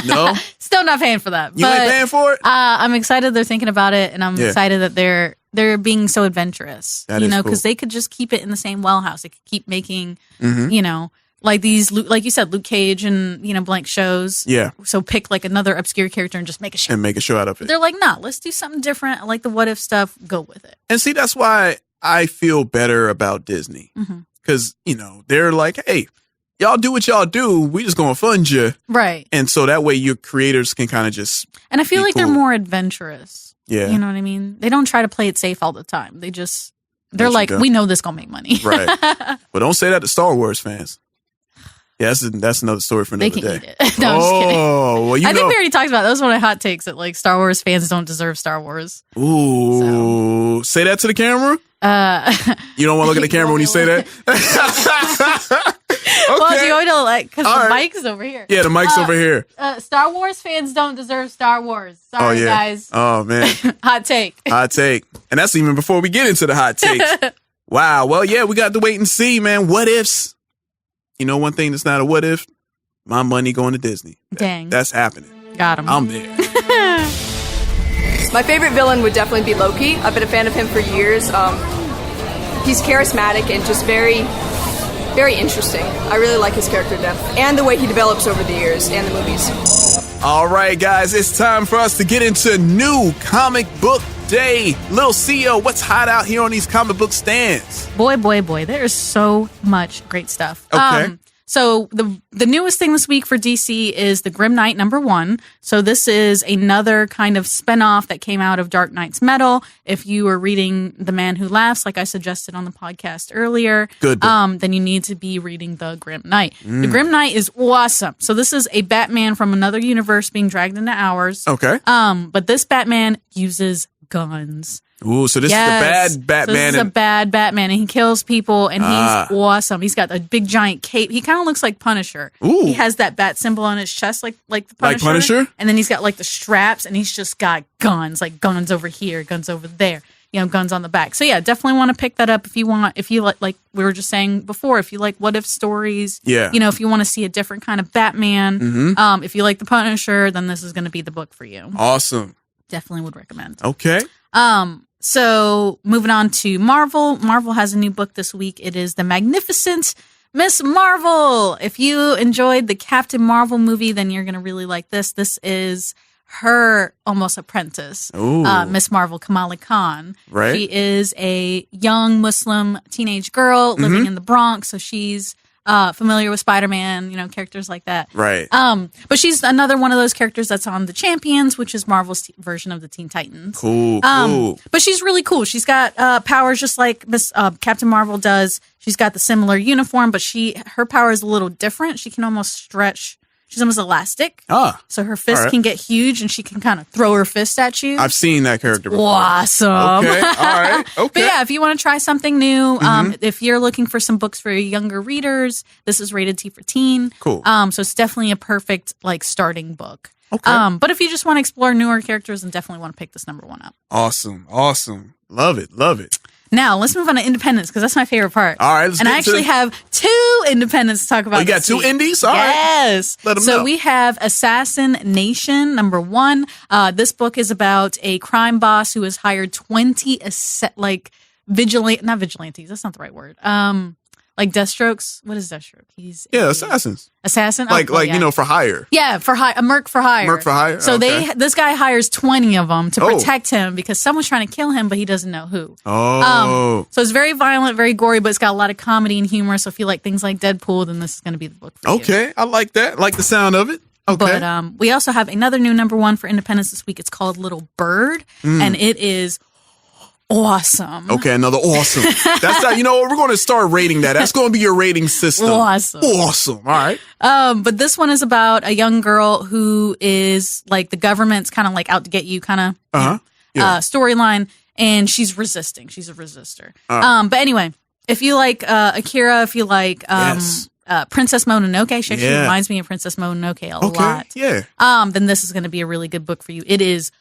No? Still not paying for that. You ain't paying for it? I'm excited they're thinking about it, and I'm excited that they're being so adventurous. That you is know, cool. because they could just keep it in the same wellhouse. They could keep making, you know, like these, like you said, Luke Cage and, you know, blank shows. Yeah. So pick like another obscure character and just make a show. And make a show out of it. They're like, nah, let's do something different. I like the what if stuff. Go with it. And see, that's why I feel better about Disney. Because, you know, they're like, hey, y'all do what y'all do. We just going to fund you. Right. And so that way your creators can kind of just. And I feel like they're more adventurous. Yeah. You know what I mean? They don't try to play it safe all the time. They're like, we know this going to make money. Right. But don't say that to Star Wars fans. Yeah, that's another story for another day. They can eat it. No, I'm just kidding. Well, I think we already talked about it. That was one of my hot takes that like Star Wars fans don't deserve Star Wars. Ooh. Say that to the camera? You don't want to look at the camera when you say that? Okay. Well, do you want to like, because the mic's over here. Yeah, the mic's over here. Star Wars fans don't deserve Star Wars. Sorry, guys. Oh, man. Hot take. Hot take. And that's even before we get into the hot takes. Wow. Well, yeah, we got to wait and see, man. What ifs? You know, one thing that's not a what if? My money going to Disney. Dang. That's happening. Got him. I'm there. My favorite villain would definitely be Loki. I've been a fan of him for years. He's charismatic and just very, very interesting. I really like his character depth and the way he develops over the years and the movies. All right, guys, it's time for us to get into new comic book day. Lil CEO, what's hot out here on these comic book stands? Boy, there is so much great stuff. Okay. So the newest thing this week for DC is the Grim Knight #1. So this is another kind of spinoff that came out of Dark Knight's Metal. If you were reading The Man Who Laughs, like I suggested on the podcast earlier, then you need to be reading the Grim Knight. The Grim Knight is awesome. So this is a Batman from another universe being dragged into ours. Okay. But this Batman uses guns. Ooh, so this is the bad Batman. So this is a bad Batman, and he kills people, and he's awesome. He's got a big giant cape. He kind of looks like Punisher. Ooh. He has that bat symbol on his chest, like the Punisher. Like Punisher? And then he's got like the straps, and he's just got guns, like guns over here, guns over there. guns on the back. So yeah, definitely want to pick that up if you want. If you like we were just saying before, if you like what if stories, if you want to see a different kind of Batman, if you like the Punisher, then this is going to be the book for you. Awesome. Definitely would recommend. Okay. So moving on to Marvel. Marvel has a new book this week. It is The Magnificent Miss Marvel. If you enjoyed the Captain Marvel movie, then you're going to really like this. This is her almost apprentice, Miss Marvel, Kamala Khan. Right. She is a young Muslim teenage girl living in the Bronx. So she's familiar with Spider-Man, characters like that. Right. But she's another one of those characters that's on the Champions, which is Marvel's version of the Teen Titans. Cool. But she's really cool. She's got powers just like Miss Captain Marvel does. She's got the similar uniform, but her power is a little different. She can almost stretch. She's almost elastic. So her fist can get huge and she can kind of throw her fist at you. I've seen that character before. Awesome. Okay. All right. Okay. But yeah, if you want to try something new, if you're looking for some books for younger readers, this is rated T for teen. Cool. So it's definitely a perfect starting book. Okay. But if you just want to explore newer characters, then definitely want to pick this number 1 up. Awesome. Love it. Now, let's move on to independents because that's my favorite part. All right, let's and I actually have 2 independents to talk about. You got 2 indies? All right. Yes. Let them know. So we have Assassin Nation, number 1. This book is about a crime boss who has hired 20 not vigilantes. That's not the right word. Like Deathstrokes. What is Deathstroke? He's assassins. Assassin? For hire. Yeah, a merc for hire. Merc for hire. So this guy hires 20 of them to protect him because someone's trying to kill him, but he doesn't know who. So it's very violent, very gory, but it's got a lot of comedy and humor. So if you like things like Deadpool, then this is going to be the book for you. Okay, I like that. I like the sound of it. Okay. But we also have another new number 1 for independence this week. It's called Little Bird, and it is awesome. Okay, another awesome. That's how, we're going to start rating that. That's going to be your rating system. Awesome. All right. But this one is about a young girl who is like the government's kind of like out to get you kind of storyline, and she's resisting. She's a resistor. But anyway, if you like Akira, if you like Princess Mononoke, she actually reminds me of Princess Mononoke a lot. Yeah. Then this is going to be a really good book for you. It is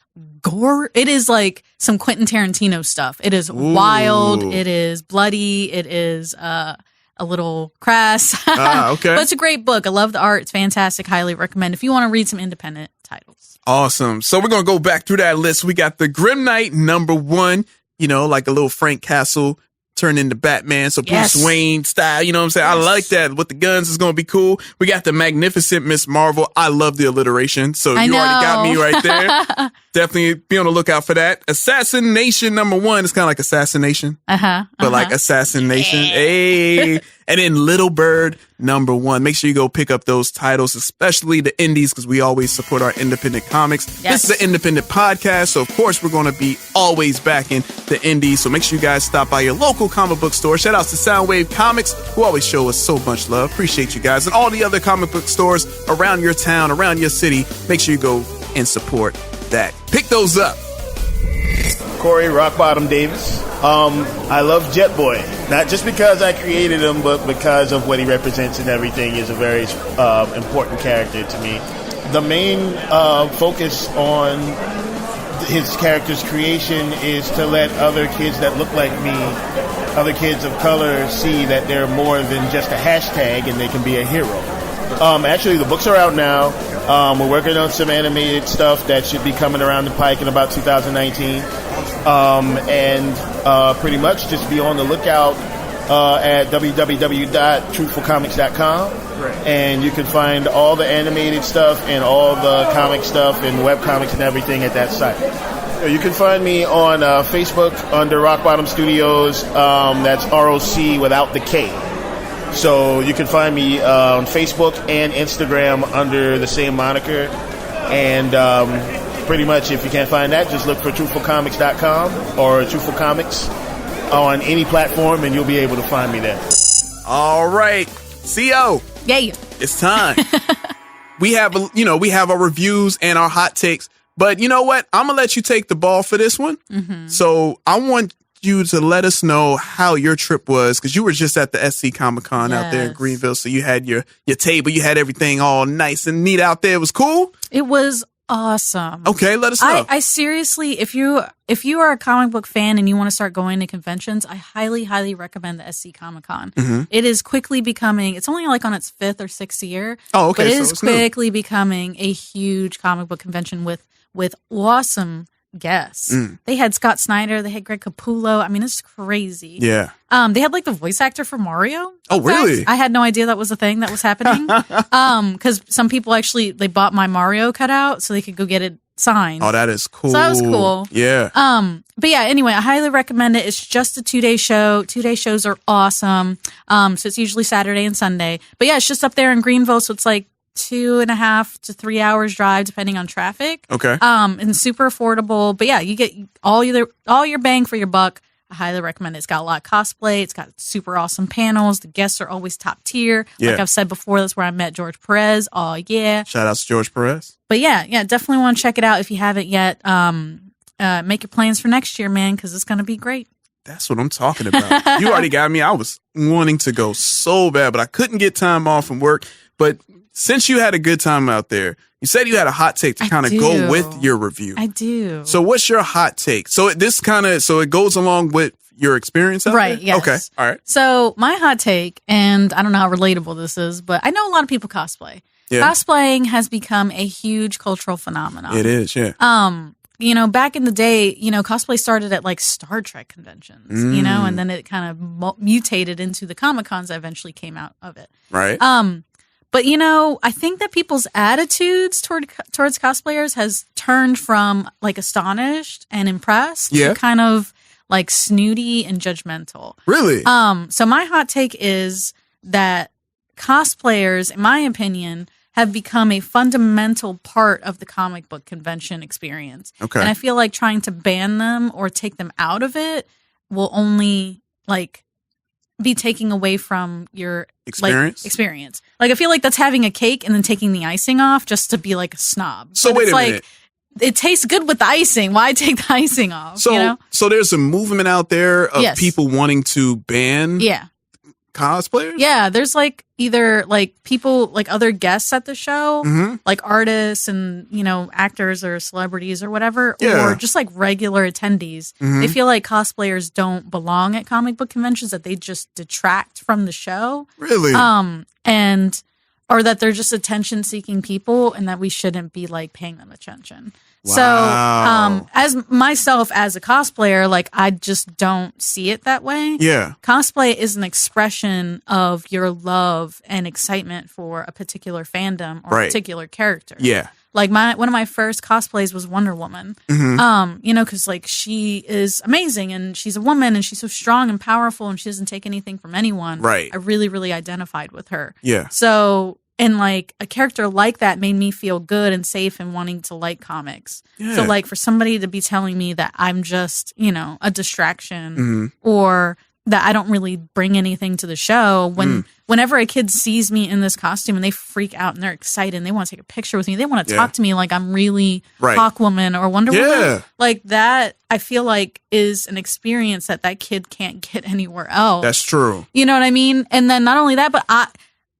gore. It is like some Quentin Tarantino stuff. It is wild. It is bloody. It is a little crass. Okay. But it's a great book. I love the art. It's fantastic. Highly recommend if you want to read some independent titles. Awesome. So we're going to go back through that list. We got the Grim Knight number 1, like a little Frank Castle turned into Batman. So Bruce Wayne style, you know what I'm saying? I like that. With the guns, it's going to be cool. We got the Magnificent Miss Marvel. I love the alliteration. So you already got me right there. Definitely be on the lookout for that. Assassin Nation number 1 is kind of like Assassination. But like Assassination. Hey. And then Little Bird number 1. Make sure you go pick up those titles, especially the indies, because we always support our independent comics. This is an independent podcast, so of course we're going to be always backing the indies. So make sure you guys stop by your local comic book store. Shout out to Soundwave Comics, who always show us so much love. Appreciate you guys. And all the other comic book stores around your town, around your city. Make sure you go and support that. Pick those up. Corey Rock Bottom Davis. I love Jet Boy, not just because I created him, but because of what he represents and everything. Is a very important character to me. The main focus on his character's creation is to let other kids that look like me, other kids of color, see that they're more than just a hashtag and they can be a hero. Actually, the books are out now. We're working on some animated stuff that should be coming around the pike in about 2019. Pretty much just be on the lookout at www.truthfulcomics.com. And you can find all the animated stuff and all the comic stuff and webcomics and everything at that site. You can find me on Facebook under Rock Bottom Studios. That's ROC without the K. So you can find me on Facebook and Instagram under the same moniker. And pretty much, if you can't find that, just look for truthfulcomics.com or Truthful Comics on any platform, and you'll be able to find me there. All right, CO. Yay! It's time. we have our reviews and our hot takes, but you know what? I'm gonna let you take the ball for this one. So I want you to let us know how your trip was, because you were just at the SC Comic-Con out there in Greenville. So you had your table, you had everything all nice and neat out there. It was cool. It was awesome. Okay, let us know. I seriously, if you are a comic book fan and you want to start going to conventions, I highly recommend the SC Comic Con. Mm-hmm. It is quickly becoming, it's only like on its 5th or 6th year. Oh, okay. But it is quickly becoming a huge comic book convention with awesome guests. They had Scott Snyder, they had Greg Capullo. I mean, it's crazy. Yeah. They had like the voice actor for Mario. Oh, really? I had no idea that was a thing that was happening. Because some people actually, they bought my Mario cutout so they could go get it signed. Oh, that is cool. So that was cool. Yeah. But yeah, anyway, I highly recommend it. It's just a 2-day show. 2-day shows are awesome. So it's usually Saturday and Sunday. But yeah, it's just up there in Greenville. So it's like 2.5 to 3 hours drive depending on traffic. Okay. And super affordable. But yeah, you get all your bang for your buck. I highly recommend it. It's got a lot of cosplay. It's got super awesome panels. The guests are always top tier. Yeah. Like I've said before, that's where I met George Perez. Oh yeah. Shout out to George Perez. But yeah, definitely want to check it out if you haven't yet. Make your plans for next year, man, because it's going to be great. That's what I'm talking about. You already got me. I was wanting to go so bad, but I couldn't get time off from work. But since you had a good time out there, you said you had a hot take to kind of go with your review. I do. So what's your hot take? So it goes along with your experience out there? Right, yes. Okay, all right. So my hot take, and I don't know how relatable this is, but I know a lot of people cosplay. Yeah. Cosplaying has become a huge cultural phenomenon. It is, yeah. Back in the day, cosplay started at like Star Trek conventions, and then it kind of mutated into the Comic Cons that eventually came out of it. Right. But I think that people's attitudes towards cosplayers has turned from like astonished and impressed to kind of like snooty and judgmental. Really? So my hot take is that cosplayers, in my opinion, have become a fundamental part of the comic book convention experience. Okay. And I feel like trying to ban them or take them out of it will only be taking away from your experience. Like I feel like that's having a cake and then taking the icing off just to be like a snob. So but wait a minute. It tastes good with the icing. Why take the icing off? So there's a movement out there of people wanting to ban cosplayers? Yeah, there's like either like people like other guests at the show, like artists and actors or celebrities or whatever, or just like regular attendees. They feel like cosplayers don't belong at comic book conventions, that they just detract from the show. Really? Or that they're just attention seeking people and that we shouldn't be like paying them attention. Wow. So as myself as a cosplayer, like I just don't see it that way. Yeah. Cosplay is an expression of your love and excitement for a particular fandom or a particular character. Yeah. Like one of my first cosplays was Wonder Woman. Because like she is amazing and she's a woman and she's so strong and powerful and she doesn't take anything from anyone. Right. I really, really identified with her. Yeah. So, and like a character like that made me feel good and safe and wanting to like comics. Yeah. So like for somebody to be telling me that I'm just, a distraction or that I don't really bring anything to the show whenever a kid sees me in this costume and they freak out and they're excited and they want to take a picture with me, they want to talk to me like I'm really Hawkwoman or Wonder Woman. Like that, I feel like is an experience that kid can't get anywhere else. That's true. You know what I mean? And then not only that, but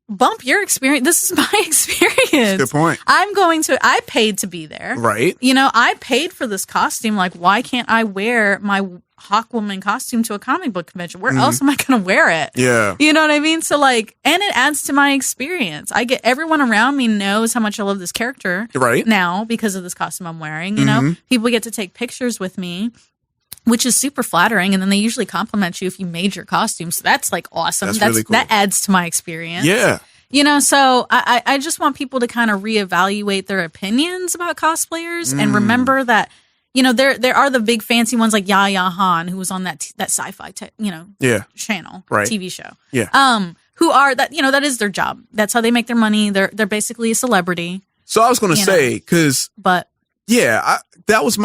bump your experience. This is my experience. Good point. I paid to be there. Right. I paid for this costume. Like, why can't I wear my Hawkwoman costume to a comic book convention? Where else am I going to wear it? Yeah. You know what I mean? So like, and it adds to my experience. Everyone around me knows how much I love this character now because of this costume I'm wearing. People get to take pictures with me, which is super flattering. And then they usually compliment you if you made your costume. So that's like awesome. That's really cool. That adds to my experience. Yeah. So I just want people to kind of reevaluate their opinions about cosplayers and remember that, there are the big fancy ones like Yaya Han, who was on that sci-fi, channel, TV show. Yeah. Who are that, that is their job. That's how they make their money. They're basically a celebrity. So I was going to say, that was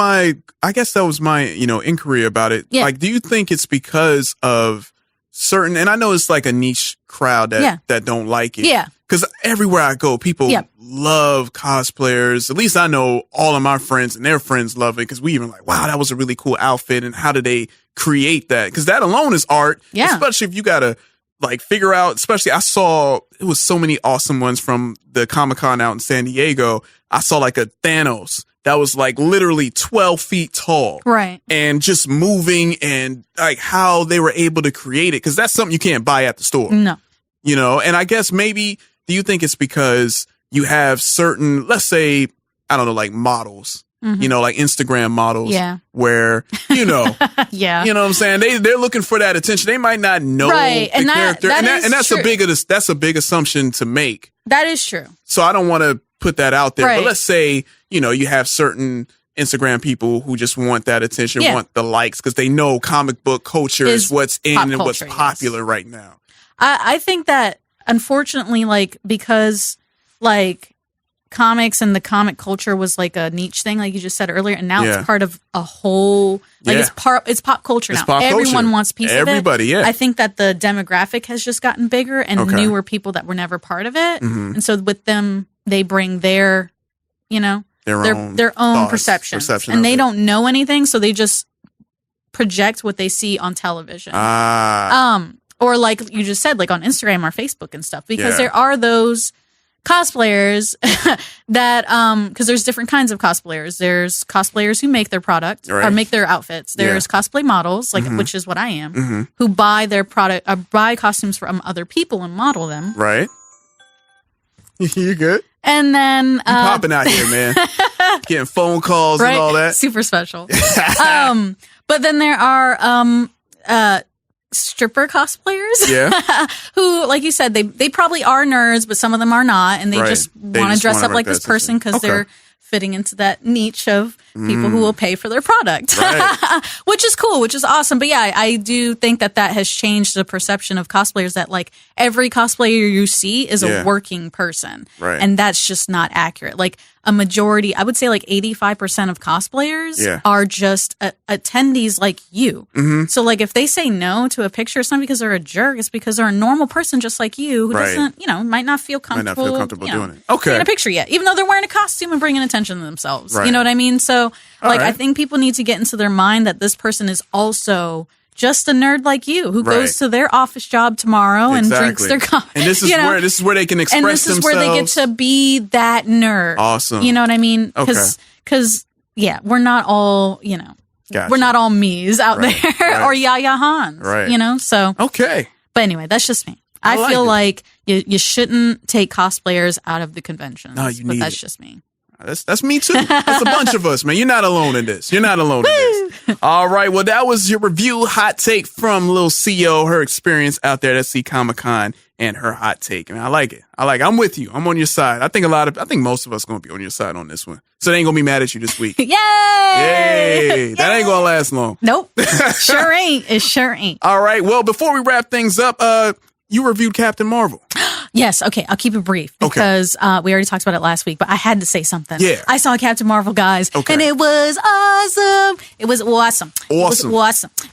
my inquiry about it. Yeah. Like, do you think it's because of certain, and I know it's like a niche crowd that don't like it. Yeah. Because everywhere I go, people love cosplayers. At least I know all of my friends and their friends love it because we even like, wow, that was a really cool outfit. And how did they create that? Because that alone is art. Yeah. Especially if you got a like figure out, especially it was so many awesome ones from the Comic-Con out in San Diego. I saw like a Thanos that was like literally 12 feet tall. Right. And just moving and like how they were able to create it. Cause that's something you can't buy at the store. No. You know, and I guess maybe, do you think it's because you have certain, let's say, I don't know, like models, you know, like Instagram models where, you know, you know what I'm saying? They're looking for that attention. They might not know the character. That's a big assumption to make. That is true. So I don't want to put that out there, but let's say, you know, you have certain Instagram people who just want that attention, want the likes because they know comic book culture is what's in and what's popular right now. I think that unfortunately, like, because like comics and the comic culture was like a niche thing, like you just said earlier, and now it's part of a whole, like it's pop culture now. Everyone wants a piece of it. Everybody, I think that the demographic has just gotten bigger and newer people that were never part of it. And so with them, they bring their, you know, their own perception. And they don't know anything, so they just project what they see on television. Or like you just said, like on Instagram or Facebook and stuff, because there are those cosplayers that, because there's different kinds of cosplayers. There's cosplayers who make their product or make their outfits. There's cosplay models, like which is what I am, who buy their product, buy costumes from other people and model them. Right. You good? And then you popping out here, man. Getting phone calls and all that. Super special. But then there are stripper cosplayers who, like you said, they probably are nerds, but some of them are not, and they just want to dress up like this person because they're fitting into that niche of people who will pay for their product, which is cool, which is awesome. But yeah, I do think that has changed the perception of cosplayers, that like every cosplayer you see is a working person. And that's just not accurate. Like a majority, I would say like 85% of cosplayers are just attendees like you. So like if they say no to a picture, it's not because they're a jerk, it's because they're a normal person just like you who doesn't, you know, might not feel comfortable, doing it. Taking a picture yet, even though they're wearing a costume and bringing attention to themselves. You know what I mean? So like I think people need to get into their mind that this person is also just a nerd like you who goes to their office job tomorrow and drinks their coffee. And this is where they can express themselves. And this is where they get to be that nerd. Awesome. You know what I mean? Because we're not all, you know, we're not all me's out there or Yaya Hans. You know? So But anyway, that's just me. I feel like you shouldn't take cosplayers out of the conventions. No, but that's just me. That's me too. That's a bunch of us, man. You're not alone in this. You're not alone in this. All right. Well, that was your review hot take from Lil CO, her experience out there at SC Comic-Con and her hot take. I mean, I like it. I'm with you. I'm on your side. I think most of us going to be on your side on this one. So they ain't going to be mad at you this week. Yay! Yay! That ain't going to last long. Nope. Sure ain't. It sure ain't. All right. Well, before we wrap things up, you reviewed Captain Marvel. Yes. Okay. I'll keep it brief because we already talked about it last week, but I had to say something. Yeah. I saw Captain Marvel, guys, and it was awesome. It was awesome.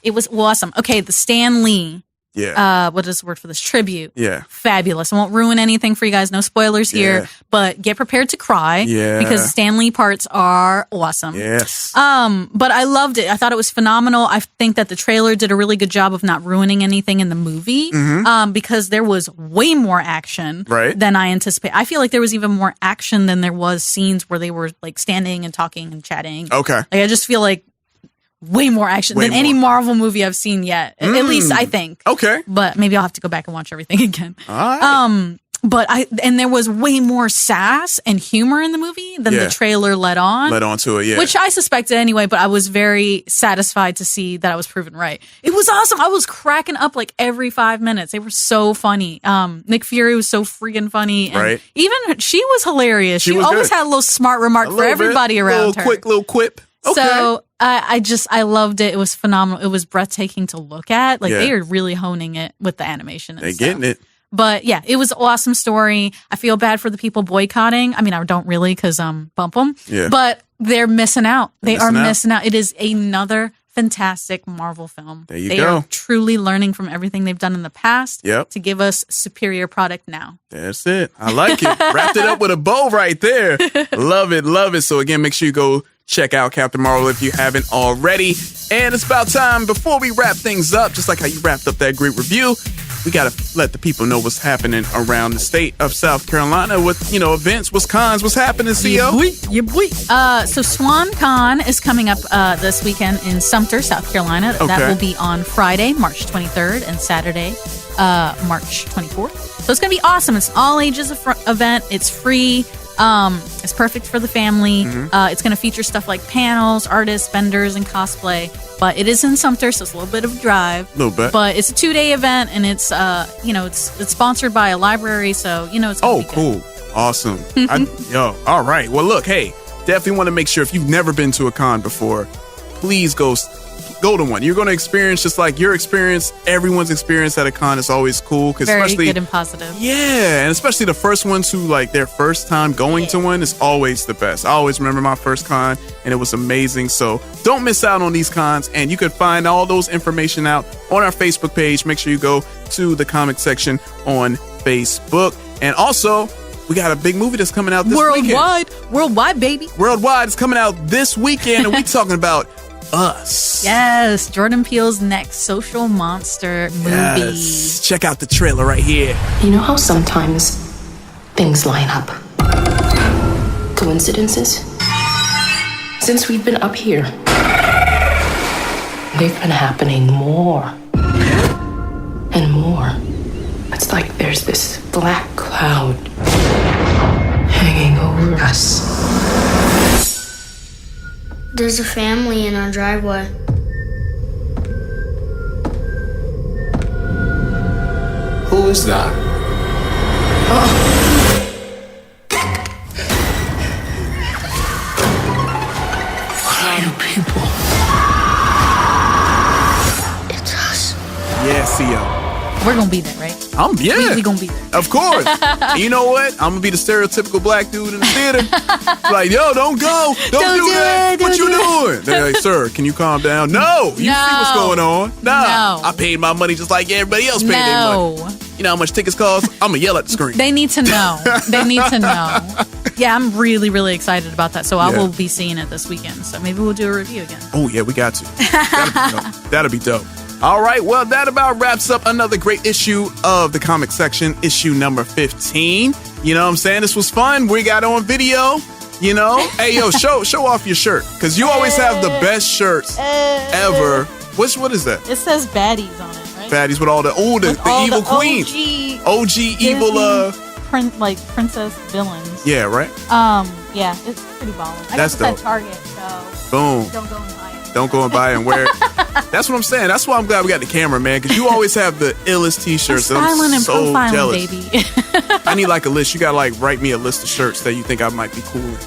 It was awesome. Okay. The Stan Lee. Yeah. What is the word for this? Tribute. Yeah. Fabulous. I won't ruin anything for you guys. No spoilers here, but get prepared to cry because the Stan Lee parts are awesome. Yes. But I loved it. I thought it was phenomenal. I think that the trailer did a really good job of not ruining anything in the movie, because there was way more action than I anticipated. I feel like there was even more action than there was scenes where they were like standing and talking and chatting. Okay. Like I just feel like way more action than any Marvel movie I've seen yet. At least I think. Okay. But maybe I'll have to go back and watch everything again. All right. But there was way more sass and humor in the movie than the trailer led on. Led on to it, yeah. Which I suspected anyway, but I was very satisfied to see that I was proven right. It was awesome. I was cracking up like every 5 minutes. They were so funny. Nick Fury was so freaking funny. And even she was hilarious. She always had a little smart remark for everybody around her. Little quip. Okay. So I loved it. It was phenomenal. It was breathtaking to look at. Like they are really honing it with the animation and stuff. They're getting it. But yeah, it was an awesome story. I feel bad for the people boycotting. I mean, I don't really because bump them. Yeah. But they're missing out. They are missing out. It is another fantastic Marvel film. There you go. They are truly learning from everything they've done in the past to give us superior product now. That's it. I like it. Wrapped it up with a bow right there. Love it. Love it. So again, make sure you go check out Captain Marvel if you haven't already. And it's about time, before we wrap things up, just like how you wrapped up that great review, we got to let the people know what's happening around the state of South Carolina with, events, what's cons, what's happening, CO? Yeah, boy. So Swan Con is coming up this weekend in Sumter, South Carolina. Okay. That will be on Friday, March 23rd, and Saturday, March 24th. So it's going to be awesome. It's an all ages event. It's free. It's perfect for the family. It's going to feature stuff like panels, artists, vendors, and cosplay. But it is in Sumter, so it's a little bit of a drive. A little bit. But it's a 2-day event, and it's it's sponsored by a library, so it's gonna be good. Cool. Awesome. All right. Well, look, hey, definitely want to make sure if you've never been to a con before, please go to one. You're going to experience just like your experience, everyone's experience at a con is always cool. Very especially good and positive. Yeah, and especially the first ones who like their first time going to one is always the best. I always remember my first con, and it was amazing. So don't miss out on these cons, and you can find all those information out on our Facebook page. Make sure you go to the comic section on Facebook. And also, we got a big movie that's coming out this weekend. Worldwide, baby. Worldwide is coming out this weekend, and we're talking about Us. Yes, Jordan Peele's next social monster movie. Yes. Check out the trailer right here. You know how sometimes things line up? Coincidences? Since we've been up here, they've been happening more and more. It's like there's this black cloud hanging over us. There's a family in our driveway. Who is that? What are you people? It's us. Yeah, CO. We're gonna be there, right? We gonna be there. Of course. You know what? I'm gonna be the stereotypical black dude in the theater. Like, yo, don't go. Don't do that. What you doing? They're like, sir, can you calm down? No. You see what's going on? Nah. I paid my money just like everybody else paid their money. You know how much tickets cost? I'm gonna yell at the screen. They need to know. They need to know. Yeah, I'm really, really excited about that. So I will be seeing it this weekend. So maybe we'll do a review again. Oh, yeah, we got to. That'll be dope. All right, well, that about wraps up another great issue of the comic section, issue number 15. You know what I'm saying? This was fun. We got on video, Hey, yo, show off your shirt, because you always have the best shirts ever. What is that? It says baddies on it, right? Baddies with all the evil queen. OG evil, princess villains. Yeah, right? Yeah, it's pretty ballin'. That's I got dope. this at Target, so Boom. don't go and buy it. Don't go and buy it and wear it. That's what I'm saying. That's why I'm glad we got the camera, man, because you always have the illest t-shirts. I'm styling and so profiling, jealous. baby. I need like a list. You got to like write me a list of shirts that you think I might be cool in.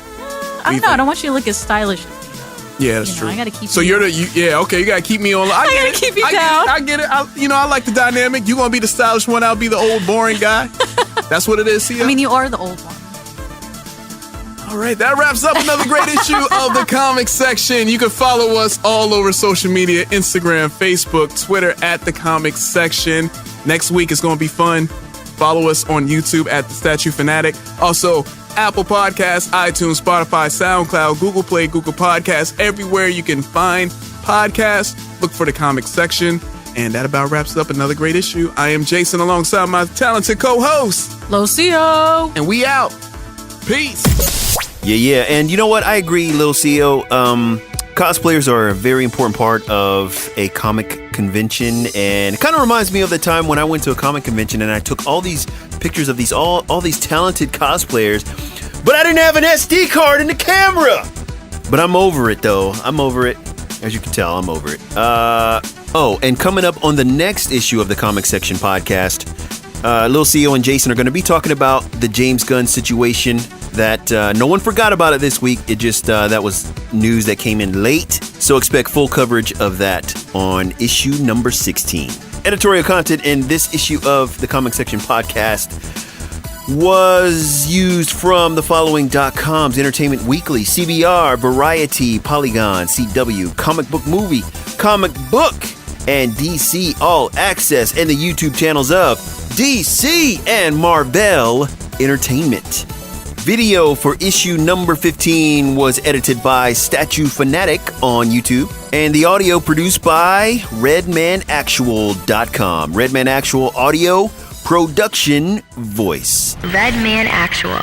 I don't know. I don't want you to look as stylish as me, though. Yeah, that's true. I got to keep so you. Okay, you got to keep me on. I got to keep you down. I get it. I like the dynamic. You going to be the stylish one. I'll be the old, boring guy. That's what it is, Sia. I mean, you are the old one. All right, that wraps up another great issue of the comic section. You can follow us all over social media, Instagram, Facebook, Twitter, at the comic section. Next week is going to be fun. Follow us on YouTube at The Statue Fanatic. Also, Apple Podcasts, iTunes, Spotify, SoundCloud, Google Play, Google Podcasts, everywhere you can find podcasts. Look for the comic section. And that about wraps up another great issue. I am Jason alongside my talented co-host, Lucio. And we out. Peace. Yeah. And you know what? I agree, Lil CEO. Cosplayers are a very important part of a comic convention, and it kind of reminds me of the time when I went to a comic convention and I took all these pictures of these all these talented cosplayers, but I didn't have an SD card in the camera. But I'm over it, though. I'm over it. As you can tell, I'm over it. And coming up on the next issue of the Comic Section podcast, Lil CEO and Jason are going to be talking about the James Gunn situation that no one forgot about it this week. It just, that was news that came in late. So expect full coverage of that on issue number 16. Editorial content in this issue of the Comic Section podcast was used from the following.coms: Entertainment Weekly, CBR, Variety, Polygon, CW, Comic Book Movie, Comic Book, and DC All Access, and the YouTube channels of DC and Marvel Entertainment. Video for issue number 15 was edited by Statue Fanatic on YouTube. And the audio produced by RedmanActual.com. Redman Actual Audio Production Voice. Redman Actual.